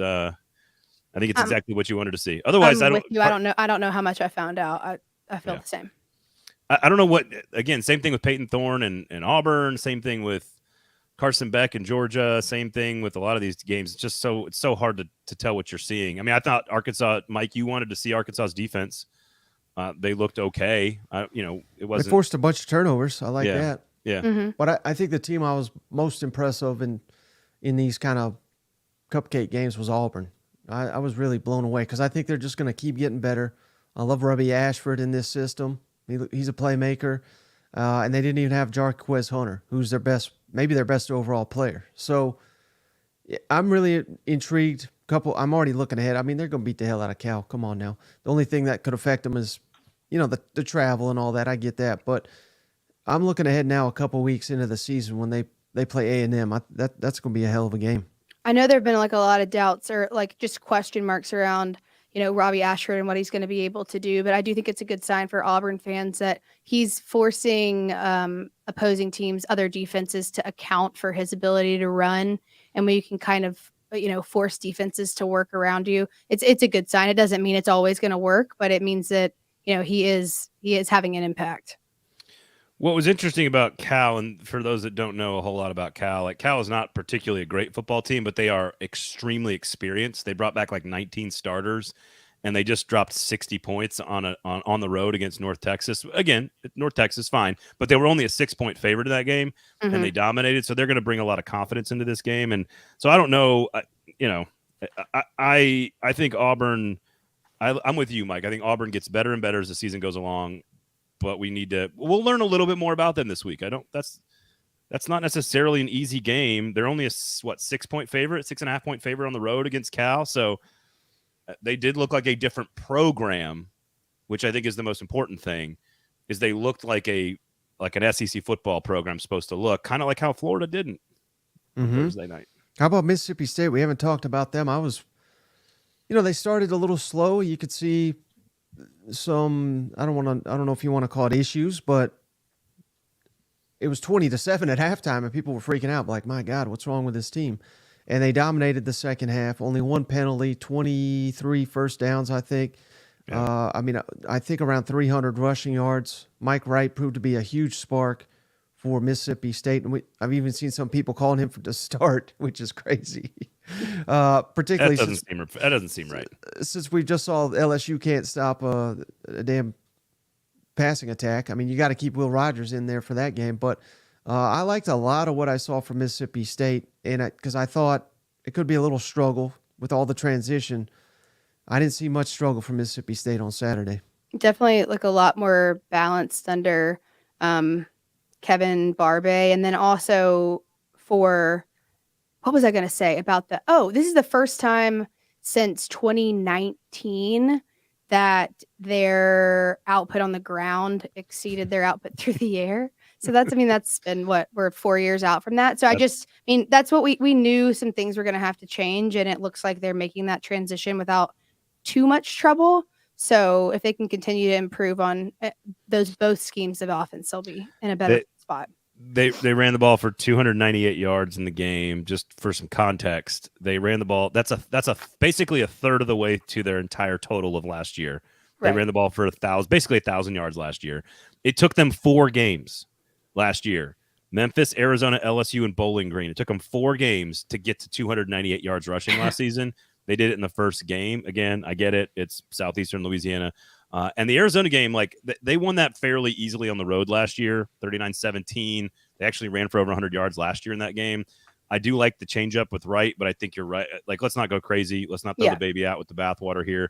exactly what you wanted to see. Otherwise, I don't know how much I found out. I feel the same. I don't know what. Again, same thing with Peyton Thorne and Auburn. Same thing with Carson Beck in Georgia. Same thing with a lot of these games. It's just it's so hard to tell what you're seeing. I mean, I thought Arkansas, Mike, you wanted to see Arkansas's defense. They looked okay. It wasn't. They forced a bunch of turnovers. I like that. Yeah. Mm-hmm. But I think the team I was most impressed of in these kind of cupcake games was Auburn. I was really blown away because I think they're just going to keep getting better. I love Robbie Ashford in this system. He's a playmaker. And they didn't even have Jarquez Hunter, who's maybe their best overall player. So I'm really intrigued. I'm already looking ahead. I mean, they're going to beat the hell out of Cal. Come on now. The only thing that could affect them is, the travel and all that. I get that. But I'm looking ahead now a couple weeks into the season when they play A&M. That's going to be a hell of a game. I know there have been like a lot of doubts or like just question marks around, Robbie Ashford and what he's going to be able to do. But I do think it's a good sign for Auburn fans that he's forcing opposing teams, other defenses to account for his ability to run. And when you can kind of, force defenses to work around you, it's a good sign. It doesn't mean it's always going to work, but it means that, he is having an impact. What was interesting about Cal, and for those that don't know a whole lot about Cal, like Cal is not particularly a great football team, but they are extremely experienced. They brought back like 19 starters, and they just dropped 60 points on the road against North Texas. Again, North Texas, fine, but they were only a 6-point favorite in that game, and they dominated. So they're going to bring a lot of confidence into this game. And so I don't know, I think Auburn. I'm with you, Mike. I think Auburn gets better and better as the season goes along, but we'll learn a little bit more about them this week. That's not necessarily an easy game. They're only a 6-point favorite, 6.5-point favorite on the road against Cal. So they did look like a different program, which I think is the most important thing. Is they looked like an SEC football program supposed to look, kind of like how Florida didn't on Thursday night. How about Mississippi State? We haven't talked about them. They started a little slow. You could see some, I don't know if you want to call it issues, but it was 20-7 at halftime and people were freaking out like, my God, what's wrong with this team? And they dominated the second half. Only one penalty, 23 first downs, I think. Yeah. I think around 300 rushing yards. Mike Wright proved to be a huge spark for Mississippi State. And I've even seen some people calling him to start, which is crazy. Particularly that doesn't seem right. Since we just saw LSU can't stop a damn passing attack. I mean, you got to keep Will Rogers in there for that game. But I liked a lot of what I saw from Mississippi State, and because I thought it could be a little struggle with all the transition. I didn't see much struggle from Mississippi State on Saturday. Definitely look a lot more balanced under Kevin Barbe. And then also for, what was I going to say about this is the first time since 2019 that their output on the ground exceeded their output through the air. So that's been we're 4 years out from that. So that's what we knew some things were going to have to change. And it looks like they're making that transition without too much trouble. So if they can continue to improve on both schemes of offense, they'll be in a better spot. They ran the ball for 298 yards in the game. Just for some context, they ran the ball. That's basically a third of the way to their entire total of last year. They ran the ball for 1,000 yards last year. It took them 4 games last year. Memphis, Arizona, LSU, and Bowling Green. It took them 4 games to get to 298 yards rushing last season. They did it in the first game. Again, I get it. It's Southeastern Louisiana. And the Arizona game, they won that fairly easily on the road last year, 39-17. They actually ran for over 100 yards last year in that game. I do like the changeup with Wright, but I think you're right. Let's not go crazy. Let's not throw the baby out with the bathwater here.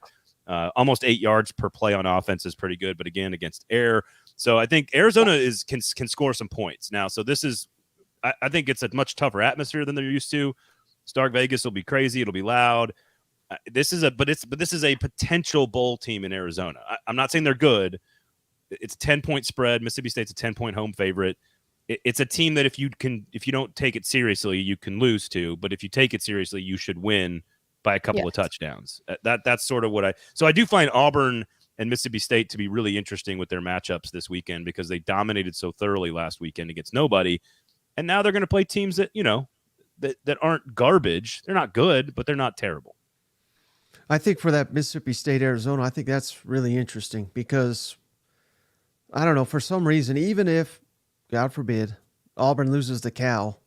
Almost 8 yards per play on offense is pretty good, but again, against air. So I think Arizona can score some points now. So this is, I think it's a much tougher atmosphere than they're used to. Stark Vegas will be crazy. It'll be loud. This is a potential bowl team in Arizona. I'm not saying they're good. It's a 10-point spread. Mississippi State's a 10-point home favorite. It's a team that if you don't take it seriously, you can lose to. But if you take it seriously, you should win by a couple of touchdowns. That's sort of what So I do find Auburn and Mississippi State to be really interesting with their matchups this weekend because they dominated so thoroughly last weekend against nobody, and now they're going to play teams that that aren't garbage. They're not good, but they're not terrible. I think for that Mississippi State, Arizona, I think that's really interesting because, I don't know, for some reason, even if, God forbid, Auburn loses to Cal,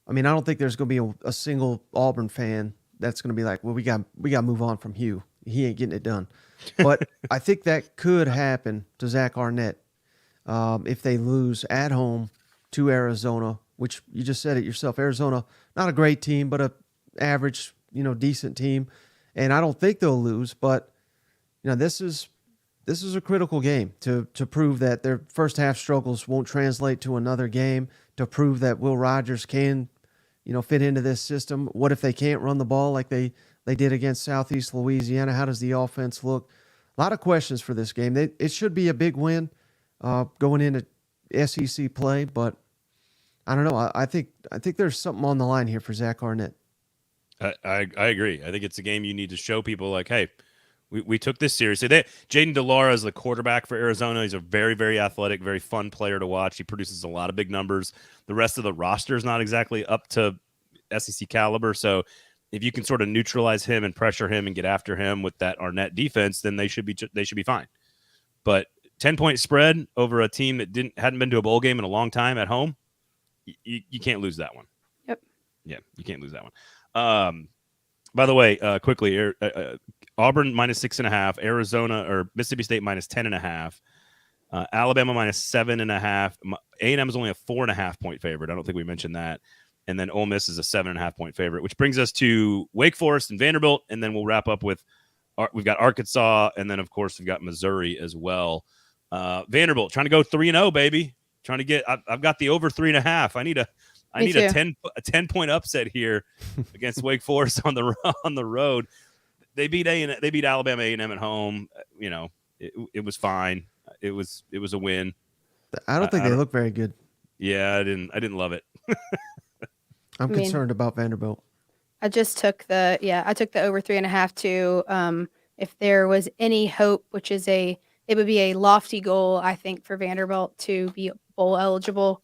I mean, I don't think there's going to be a single Auburn fan that's going to be like, well, we got to move on from Hugh. He ain't getting it done. But I think that could happen to Zach Arnett if they lose at home to Arizona, which you just said it yourself. Arizona, not a great team, but a average, decent team. And I don't think they'll lose, but this is a critical game to prove that their first half struggles won't translate to another game, to prove that Will Rogers can, fit into this system. What if they can't run the ball like they did against Southeast Louisiana? How does the offense look? A lot of questions for this game. It should be a big win going into SEC play, but I don't know. I think there's something on the line here for Zach Arnett. I agree. I think it's a game you need to show people like, hey, we took this seriously. Jaden DeLaura is the quarterback for Arizona. He's a very, very athletic, very fun player to watch. He produces a lot of big numbers. The rest of the roster is not exactly up to SEC caliber. So if you can sort of neutralize him and pressure him and get after him with that Arnett defense, then they should be fine. But 10-point spread over a team that hadn't been to a bowl game in a long time at home, you can't lose that one. Yep. Yeah, you can't lose that one. By the way, quickly, Auburn -6.5, Arizona or Mississippi State -10.5, Alabama -7.5. A&M is only a 4.5 point favorite. I don't think we mentioned that. and then Ole Miss is a 7.5-point favorite, which brings us to Wake Forest and Vanderbilt, and then we'll wrap up with we've got Arkansas, and then of course we've got Missouri as well. Vanderbilt trying to go 3-0, baby. Trying to get. I've got the over 3.5. I need a 10-point upset here against Wake Forest on the road. They beat Alabama A&M at home. You know, it was fine. It was a win. I don't think they look very good. Yeah, I didn't love it. I'm concerned about Vanderbilt. I just took the over 3.5 too. If there was any hope, which is it would be a lofty goal, I think, for Vanderbilt to be bowl eligible.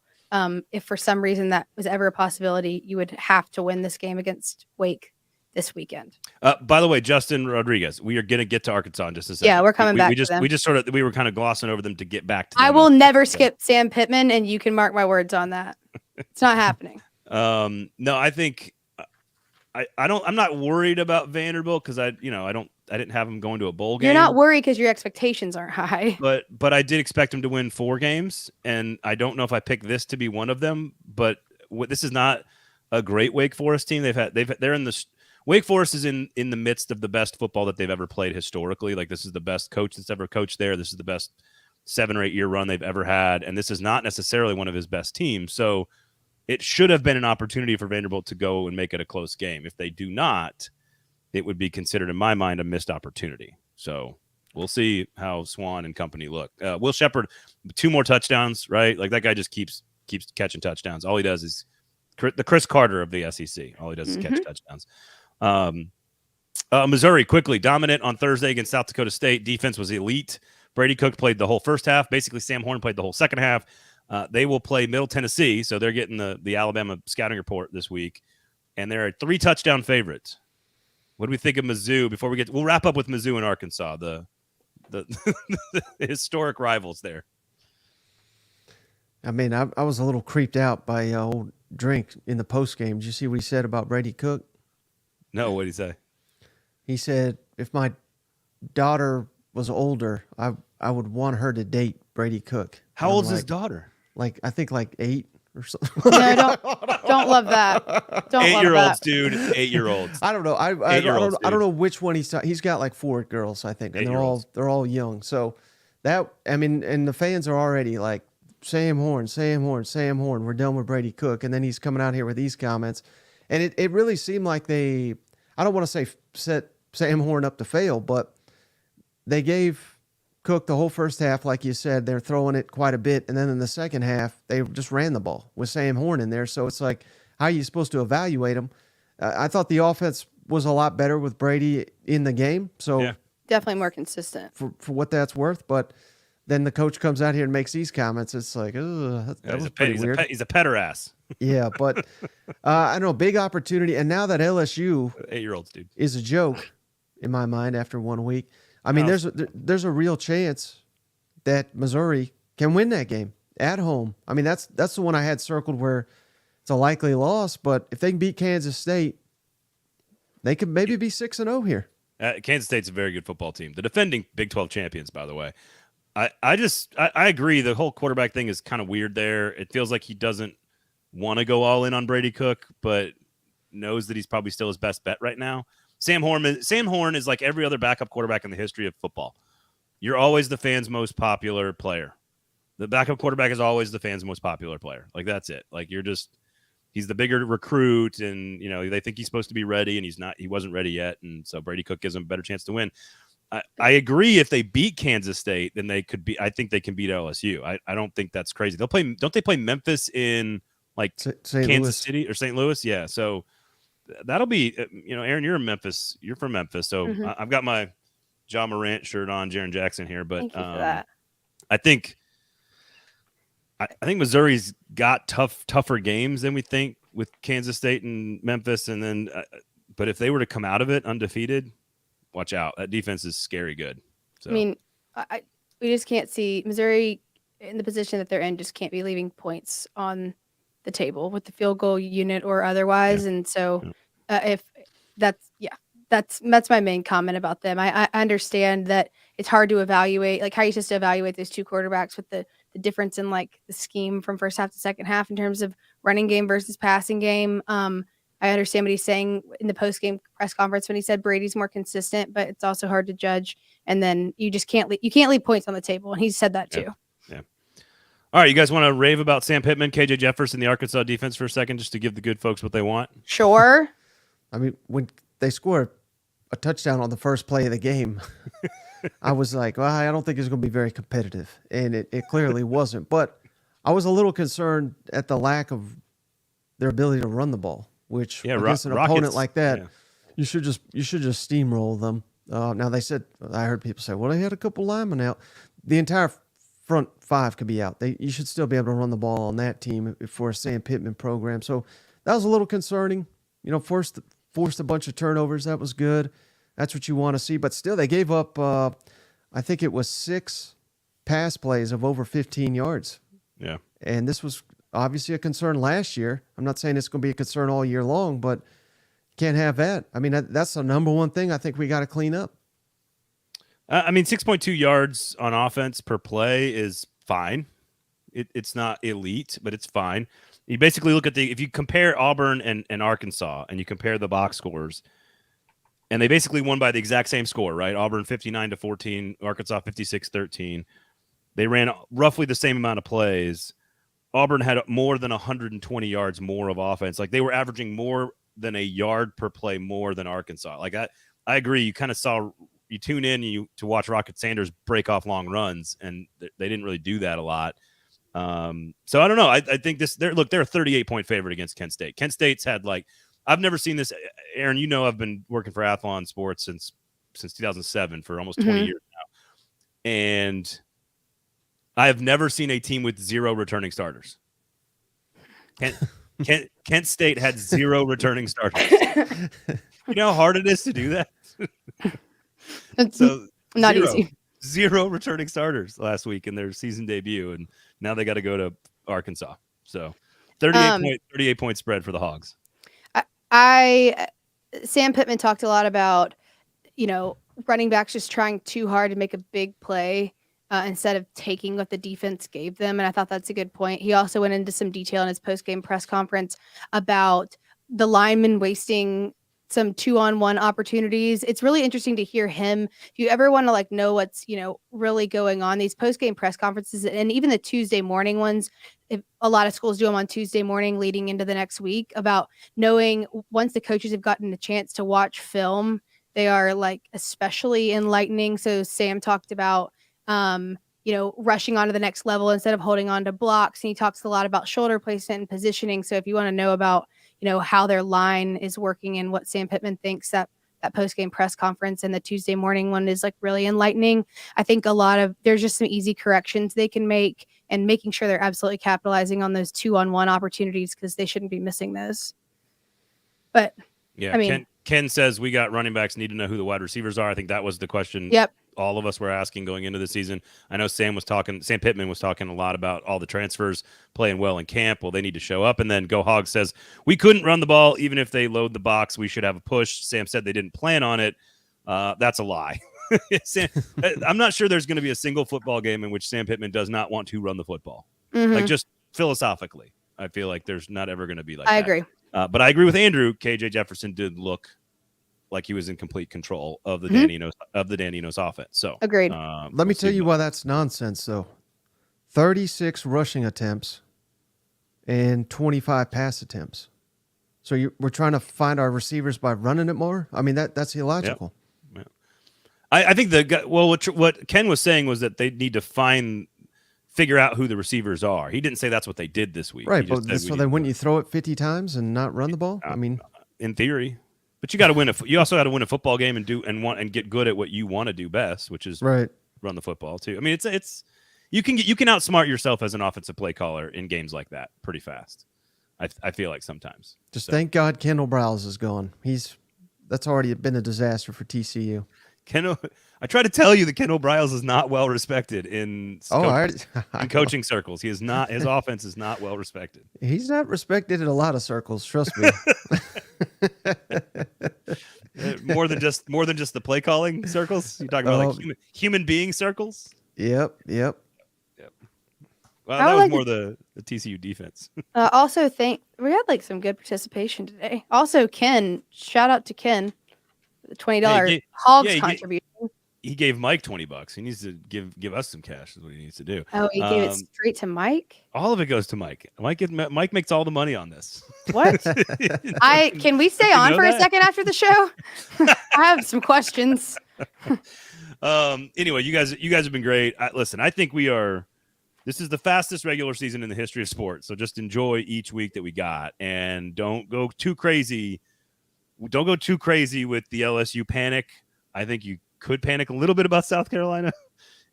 If for some reason that was ever a possibility, you would have to win this game against Wake this weekend. By the way, Justin Rodriguez, we are going to get to Arkansas in just a second. Yeah, we're coming back we to them. We were kind of glossing over them to get back to them. I will never skip Sam Pittman, and you can mark my words on that. It's not happening. No, I think I'm not worried about Vanderbilt because I didn't have them going to a bowl game. You're not worried because your expectations aren't high. But I did expect them to win 4 games, and I don't know if I picked this to be one of them. But this is not a great Wake Forest team. They're in the Wake Forest is in the midst of the best football that they've ever played historically. Like, this is the best coach that's ever coached there. This is the best 7 or 8 year run they've ever had, and this is not necessarily one of his best teams. So it should have been an opportunity for Vanderbilt to go and make it a close game. If they do not, it would be considered, in my mind, a missed opportunity. So we'll see how Swan and company look. Will Shepherd, 2 more touchdowns, right? Like, that guy just keeps catching touchdowns. All he does is the Chris Carter of the SEC. All he does is catch touchdowns. Missouri, quickly, dominant on Thursday against South Dakota State. Defense was elite. Brady Cook played the whole first half. Basically, Sam Horn played the whole second half. They will play Middle Tennessee, so they're getting the Alabama scouting report this week, and they're a 3-touchdown favorite. What do we think of Mizzou? We'll wrap up with Mizzou and Arkansas, the historic rivals there. I mean, I was a little creeped out by old Drink in the post game. Did you see what he said about Brady Cook? No, what did he say? He said, if my daughter was older, I would want her to date Brady Cook. How old's his daughter? I think 8 or something. No, don't love that. Don't 8-year-olds, dude. 8-year-olds. I don't know. I don't know which one he's got. Like 4 girls, I think, and they're all young. So and the fans are already like, Sam Horn. We're done with Brady Cook, and then he's coming out here with these comments, and it really seemed like I don't want to say set Sam Horn up to fail, but they gave Cook the whole first half, like you said. They're throwing it quite a bit, and then in the second half, they just ran the ball with Sam Horn in there. So it's like, how are you supposed to evaluate them? I thought the offense was a lot better with Brady in the game. So yeah, definitely more consistent for what that's worth. But then the coach comes out here and makes these comments. It's like, that was pretty weird. He's a petter ass. Yeah, but I know, big opportunity. And now that LSU 8-year-olds, dude, is a joke in my mind after 1 week. I mean, there's a real chance that Missouri can win that game at home. I mean, that's the one I had circled where it's a likely loss. But if they can beat Kansas State, they could maybe be 6-0 here. Kansas State's a very good football team. The defending Big 12 champions, by the way. I agree. The whole quarterback thing is kind of weird there. It feels like he doesn't want to go all in on Brady Cook, but knows that he's probably still his best bet right now. Sam Horn is like every other backup quarterback in the history of football. You're always the fans' most popular player. The backup quarterback is always the fans' most popular player. Like, that's it. Like, he's the bigger recruit, and they think he's supposed to be ready, and he's not. He wasn't ready yet, and so Brady Cook gives him a better chance to win. I agree. If they beat Kansas State, then they could be. I think they can beat LSU. I don't think that's crazy. Don't they play Memphis in like Kansas Louis. City or St. Louis? Yeah. So that'll be. Aaron, you're in Memphis. You're from Memphis, so I've got my John Morant shirt on, Jaren Jackson here. But Thank you for that. I think Missouri's got tougher games than we think with Kansas State and Memphis, and then. But if they were to come out of it undefeated, watch out. That defense is scary good. So. I mean, we just can't see Missouri in the position that they're in, just can't be leaving points on the table with the field goal unit or otherwise. Yeah. And so if that's my main comment about them. I understand that it's hard to evaluate, like how you just evaluate those 2 quarterbacks with the the difference in like the scheme from first half to second half in terms of running game versus passing game. I understand what he's saying in the post game press conference when he said Brady's more consistent, but it's also hard to judge. And then you just can't leave points on the table. And he said that too. Yeah. All right, you guys want to rave about Sam Pittman, KJ Jefferson, the Arkansas defense for a second, just to give the good folks what they want? Sure. I mean, when they scored a touchdown on the first play of the game, I was like, well, I don't think it's going to be very competitive. And it clearly wasn't. But I was a little concerned at the lack of their ability to run the ball, which against an opponent like that, you should just steamroll them. Now, they said, I heard people say, well, they had a couple linemen out. The entire front five could be out. You should still be able to run the ball on that team for a Sam Pittman program. So that was a little concerning. Forced a bunch of turnovers. That was good. That's what you want to see. But still, they gave up, I think it was 6 pass plays of over 15 yards. Yeah. And this was obviously a concern last year. I'm not saying it's going to be a concern all year long, but can't have that. I mean, that's the number one thing I think we got to clean up. 6.2 yards on offense per play is fine. It's not elite, but it's fine. You basically look at if you compare Auburn and Arkansas and you compare the box scores, and they basically won by the exact same score, right? Auburn 59-14, Arkansas 56-13. They ran roughly the same amount of plays. Auburn had more than 120 yards more of offense. Like, they were averaging more than a yard per play more than Arkansas. Like, I agree. You kind of saw, you tune in to watch Rocket Sanders break off long runs, and they didn't really do that a lot. So I don't know. I think they're a 38-point favorite against Kent State. Kent State's had, like, I've never seen this. Aaron, I've been working for Athlon Sports since 2007 for almost 20 years now. And I have never seen a team with 0 returning starters. Kent State had 0 returning starters. You know how hard it is to do that? So not easy. 0 returning starters last week in their season debut, and now they got to go to Arkansas. So 38 point spread for the Hogs. Sam Pittman talked a lot about, running backs just trying too hard to make a big play instead of taking what the defense gave them. And I thought that's a good point. He also went into some detail in his post-game press conference about the linemen wasting some 2-on-1 opportunities. It's really interesting to hear him. If you ever want to know what's, really going on, these post-game press conferences and even the Tuesday morning ones, if a lot of schools do them on Tuesday morning leading into the next week, about knowing once the coaches have gotten a chance to watch film, they are especially enlightening. So Sam talked about, rushing on to the next level instead of holding on to blocks. And he talks a lot about shoulder placement and positioning. So if you want to know about, how their line is working and what Sam Pittman thinks, that post-game press conference and the Tuesday morning one is really enlightening. I think there's just some easy corrections they can make and making sure they're absolutely capitalizing on those 2-on-1 opportunities, because they shouldn't be missing those. But yeah, Ken says we got running backs, need to know who the wide receivers are. I think that was the question. Yep. All of us were asking going into the season. I know Sam Pittman was talking a lot about all the transfers playing well in camp. Well, they need to show up. And then Go Hog says, we couldn't run the ball. Even if they load the box, we should have a push. Sam said they didn't plan on it. That's a lie. I'm not sure there's going to be a single football game in which Sam Pittman does not want to run the football. Mm-hmm. Just philosophically, I feel like there's not ever going to be that. I agree. But I agree with Andrew. KJ Jefferson did look like he was in complete control of the Dan Enos offense. So agreed. Let me tell you why that's nonsense, though. 36 rushing attempts and 25 pass attempts. So we're trying to find our receivers by running it more? I mean, that's illogical. Yep. I think what Ken was saying was that they need to figure out who the receivers are. He didn't say that's what they did this week. Right, but so then wouldn't you throw it 50 times and not run the ball? I mean, in theory. But you got to win you also got to win a football game and get good at what you want to do best, which is run the football too. I mean, it's you can outsmart yourself as an offensive play caller in games like that pretty fast. I feel like sometimes. Thank God Kendall Browse is gone. That's already been a disaster for TCU. I try to tell you that Kendall Briles is not well respected in coaching circles. He is not. His offense is not well respected. He's not respected in a lot of circles. Trust me. more than just the play calling circles. You're talking about human being circles. Yep. Well, I that would was like more the TCU defense. also think we had like some good participation today. Also, Ken, shout out to Ken, the $20 Hogs contribution. He gave Mike $20. He needs to give us some cash. Is what he needs to do. Oh, he gave it straight to Mike. All of it goes to Mike. Mike makes all the money on this. What? Can we stay on for a second after the show? I have some questions. Anyway, you guys have been great. Listen, I think this is the fastest regular season in the history of sports. So just enjoy each week that we got, and don't go too crazy. Don't go too crazy with the LSU panic. I think you could panic a little bit about South Carolina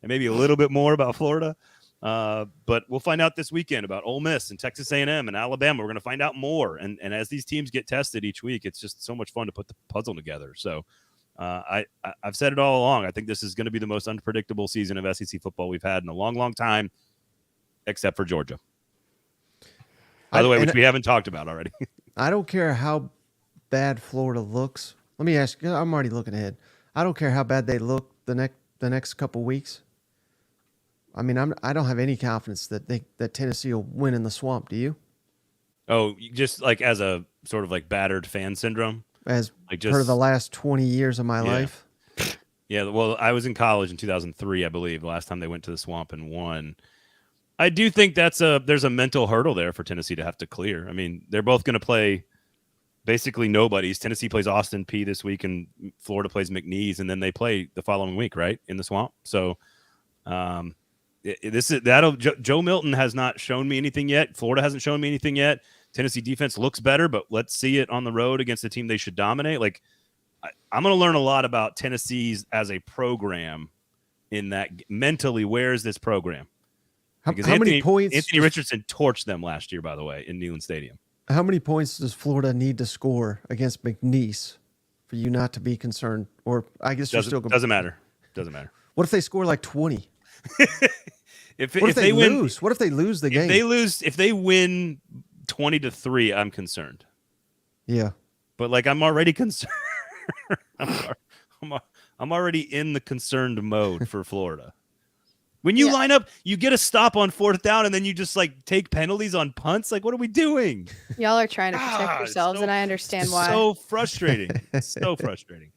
and maybe a little bit more about Florida. But we'll find out this weekend about Ole Miss and Texas A&M and Alabama. We're going to find out more. And as these teams get tested each week, it's just so much fun to put the puzzle together. So I've said it all along. I think this is going to be the most unpredictable season of SEC football we've had in a long, long time, except for Georgia. By the way, which we haven't talked about already. I don't care how bad Florida looks. Let me ask you, I'm already looking ahead. I don't care how bad they look the next couple weeks. I mean, I don't have any confidence that Tennessee will win in the swamp. Do you? Oh, just like as a sort of like battered fan syndrome? As like just per the last 20 years of my life? Yeah, well, I was in college in 2003, I believe, the last time they went to the swamp and won. I do think there's a mental hurdle there for Tennessee to have to clear. I mean, they're both going to play basically nobodies. Tennessee plays Austin Peay this week, and Florida plays McNeese, and then they play the following week, right, in the swamp. So, Joe Milton has not shown me anything yet. Florida hasn't shown me anything yet. Tennessee defense looks better, but let's see it on the road against a team they should dominate. Like, I'm going to learn a lot about Tennessee's as a program. In that mentally, where is this program? Because how many points? Anthony Richardson torched them last year, by the way, in Neyland Stadium. How many points does Florida need to score against McNeese for you not to be concerned? Or I guess you're still going. Doesn't matter. Doesn't matter. What if they score like 20? if they lose? What if they lose the game? If they win 20-3, I'm concerned. Yeah, but like I'm already concerned. I'm already in the concerned mode for Florida. When you line up, you get a stop on 4th down, and then you just like take penalties on punts. Like, what are we doing? Y'all are trying to protect yourselves, and I understand why. So frustrating. So frustrating.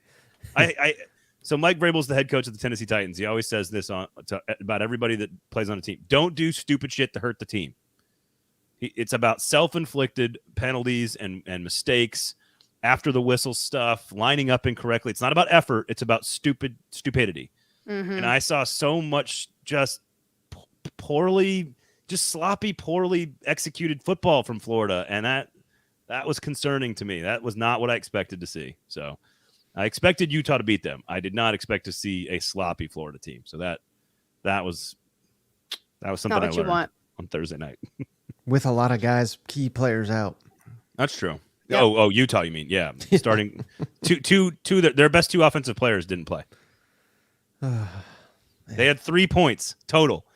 So Mike Vrabel's the head coach of the Tennessee Titans. He always says this about everybody that plays on a team: don't do stupid shit to hurt the team. It's about self-inflicted penalties and mistakes after the whistle stuff, lining up incorrectly. It's not about effort; it's about stupidity. Mm-hmm. And I saw so much just sloppy, poorly executed football from Florida, and that was concerning to me. That was not what I expected to see. So I expected Utah to beat them. I did not expect to see a sloppy Florida team. So that was something I learned on Thursday night. With a lot of key players out. That's true. Yep. Oh, Utah, you mean? Yeah, starting their best 2 offensive players didn't play. They had 3 points total.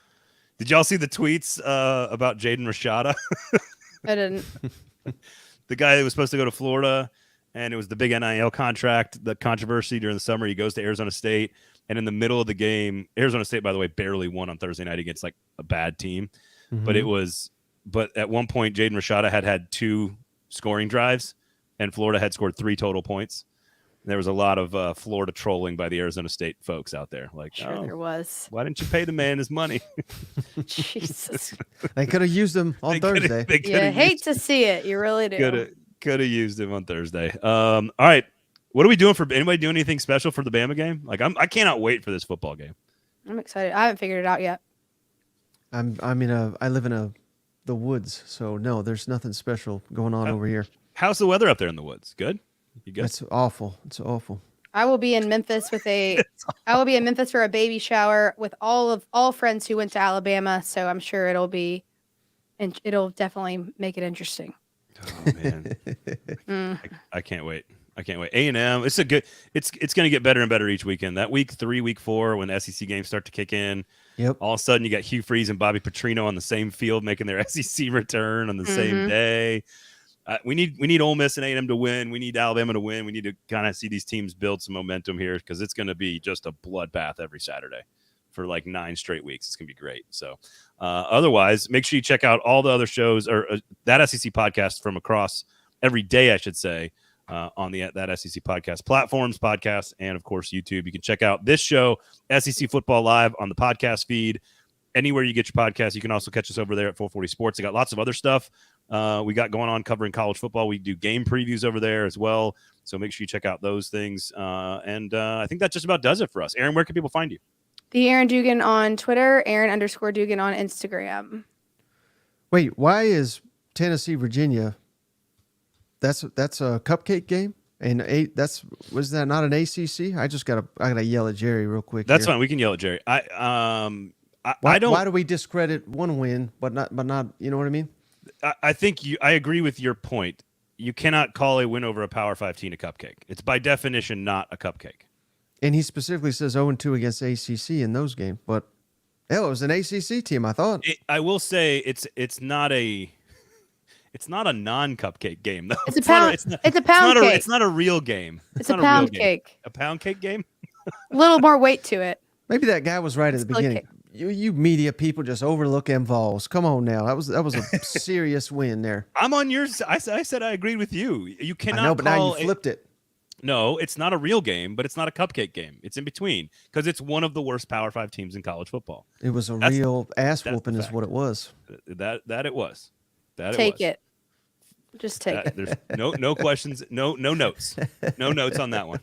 Did y'all see the tweets about Jaden Rashada? I didn't. The guy that was supposed to go to Florida, and it was the big NIL contract, the controversy during the summer. He goes to Arizona State, and in the middle of the game, Arizona State, by the way, barely won on Thursday night against like a bad team. Mm-hmm. But at one point, Jaden Rashada had 2 scoring drives, and Florida had scored 3 total points. There was a lot of Florida trolling by the Arizona State folks out there. Like, sure there was. Why didn't you pay the man his money? Jesus. They could have used him on Thursday. You hate to see it. You really do. Could have used him on Thursday. All right. What are we doing anybody doing anything special for the Bama game? Like, I cannot wait for this football game. I'm excited. I haven't figured it out yet. I live in the woods, so no, there's nothing special going on over here. How's the weather up there in the woods? Good? You good? It's awful. It's awful. I will be in Memphis for a baby shower with all friends who went to Alabama, so I'm sure it'll definitely make it interesting. Oh man. I can't wait. A&M, it's going to get better and better each weekend. That week 3, week 4, when the SEC games start to kick in, all of a sudden you got Hugh Freeze and Bobby Petrino on the same field making their SEC return on the same day. We need Ole Miss and A&M to win. We need Alabama to win. We need to kind of see these teams build some momentum here because it's going to be just a bloodbath every Saturday for like 9 straight weeks. It's gonna be great. So otherwise, make sure you check out all the other shows or that SEC podcast from across every day, I should say, on the that SEC podcast platforms, podcasts, and of course YouTube. You can check out this show, SEC Football Live, on the podcast feed. Anywhere you get your podcast, you can also catch us over there at 440 Sports. They got lots of other stuff we got going on covering college football. We do game previews over there as well. So make sure you check out those things. And I think that just about does it for us. Aaron, where can people find you? The Aaron Dugan on Twitter, Aaron_Dugan on Instagram. Wait, why is Tennessee, Virginia? That's a cupcake game? And was that not an ACC? I gotta yell at Jerry real quick. That's here. fine. We can yell at Jerry. Why do we discredit one win, but not? You know what I mean? I think I agree with your point. You cannot call a win over a Power 5 team a cupcake. It's by definition not a cupcake. And he specifically says 0-2 against ACC in those games, but hell, it was an ACC team. I thought. I will say it's not a non-cupcake game though. It's a pound cake. It's not a real game. It's a pound cake. A pound cake game. A little more weight to it. Maybe that guy was right at the beginning. You media people just overlook them Vols. Come on now, that was a serious win there. I'm on yours. I said I agreed with you. You cannot. I know, but now you flipped it. No, it's not a real game, but it's not a cupcake game. It's in between because it's one of the worst Power 5 teams in college football. It was real ass whooping, is what it was. That it was. Take it. Just take it. There's no questions, no notes, no notes on that one.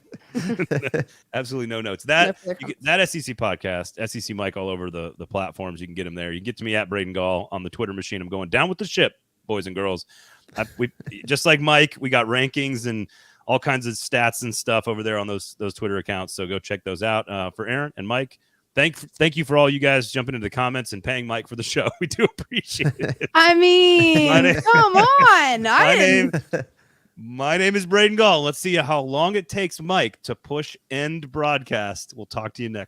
Absolutely no notes. That SEC podcast, SEC Mike, all over the platforms. You can get him there. You can get to me at Braden Gall on the Twitter machine. I'm going down with the ship, boys and girls. We just like Mike. We got rankings and all kinds of stats and stuff over there on those Twitter accounts. So go check those out. For Aaron and Mike, thank you for all you guys jumping into the comments and paying Mike for the show. We do appreciate it. I mean, come on. My name is Braden Gall. Let's see how long it takes Mike to push end broadcast. We'll talk to you next.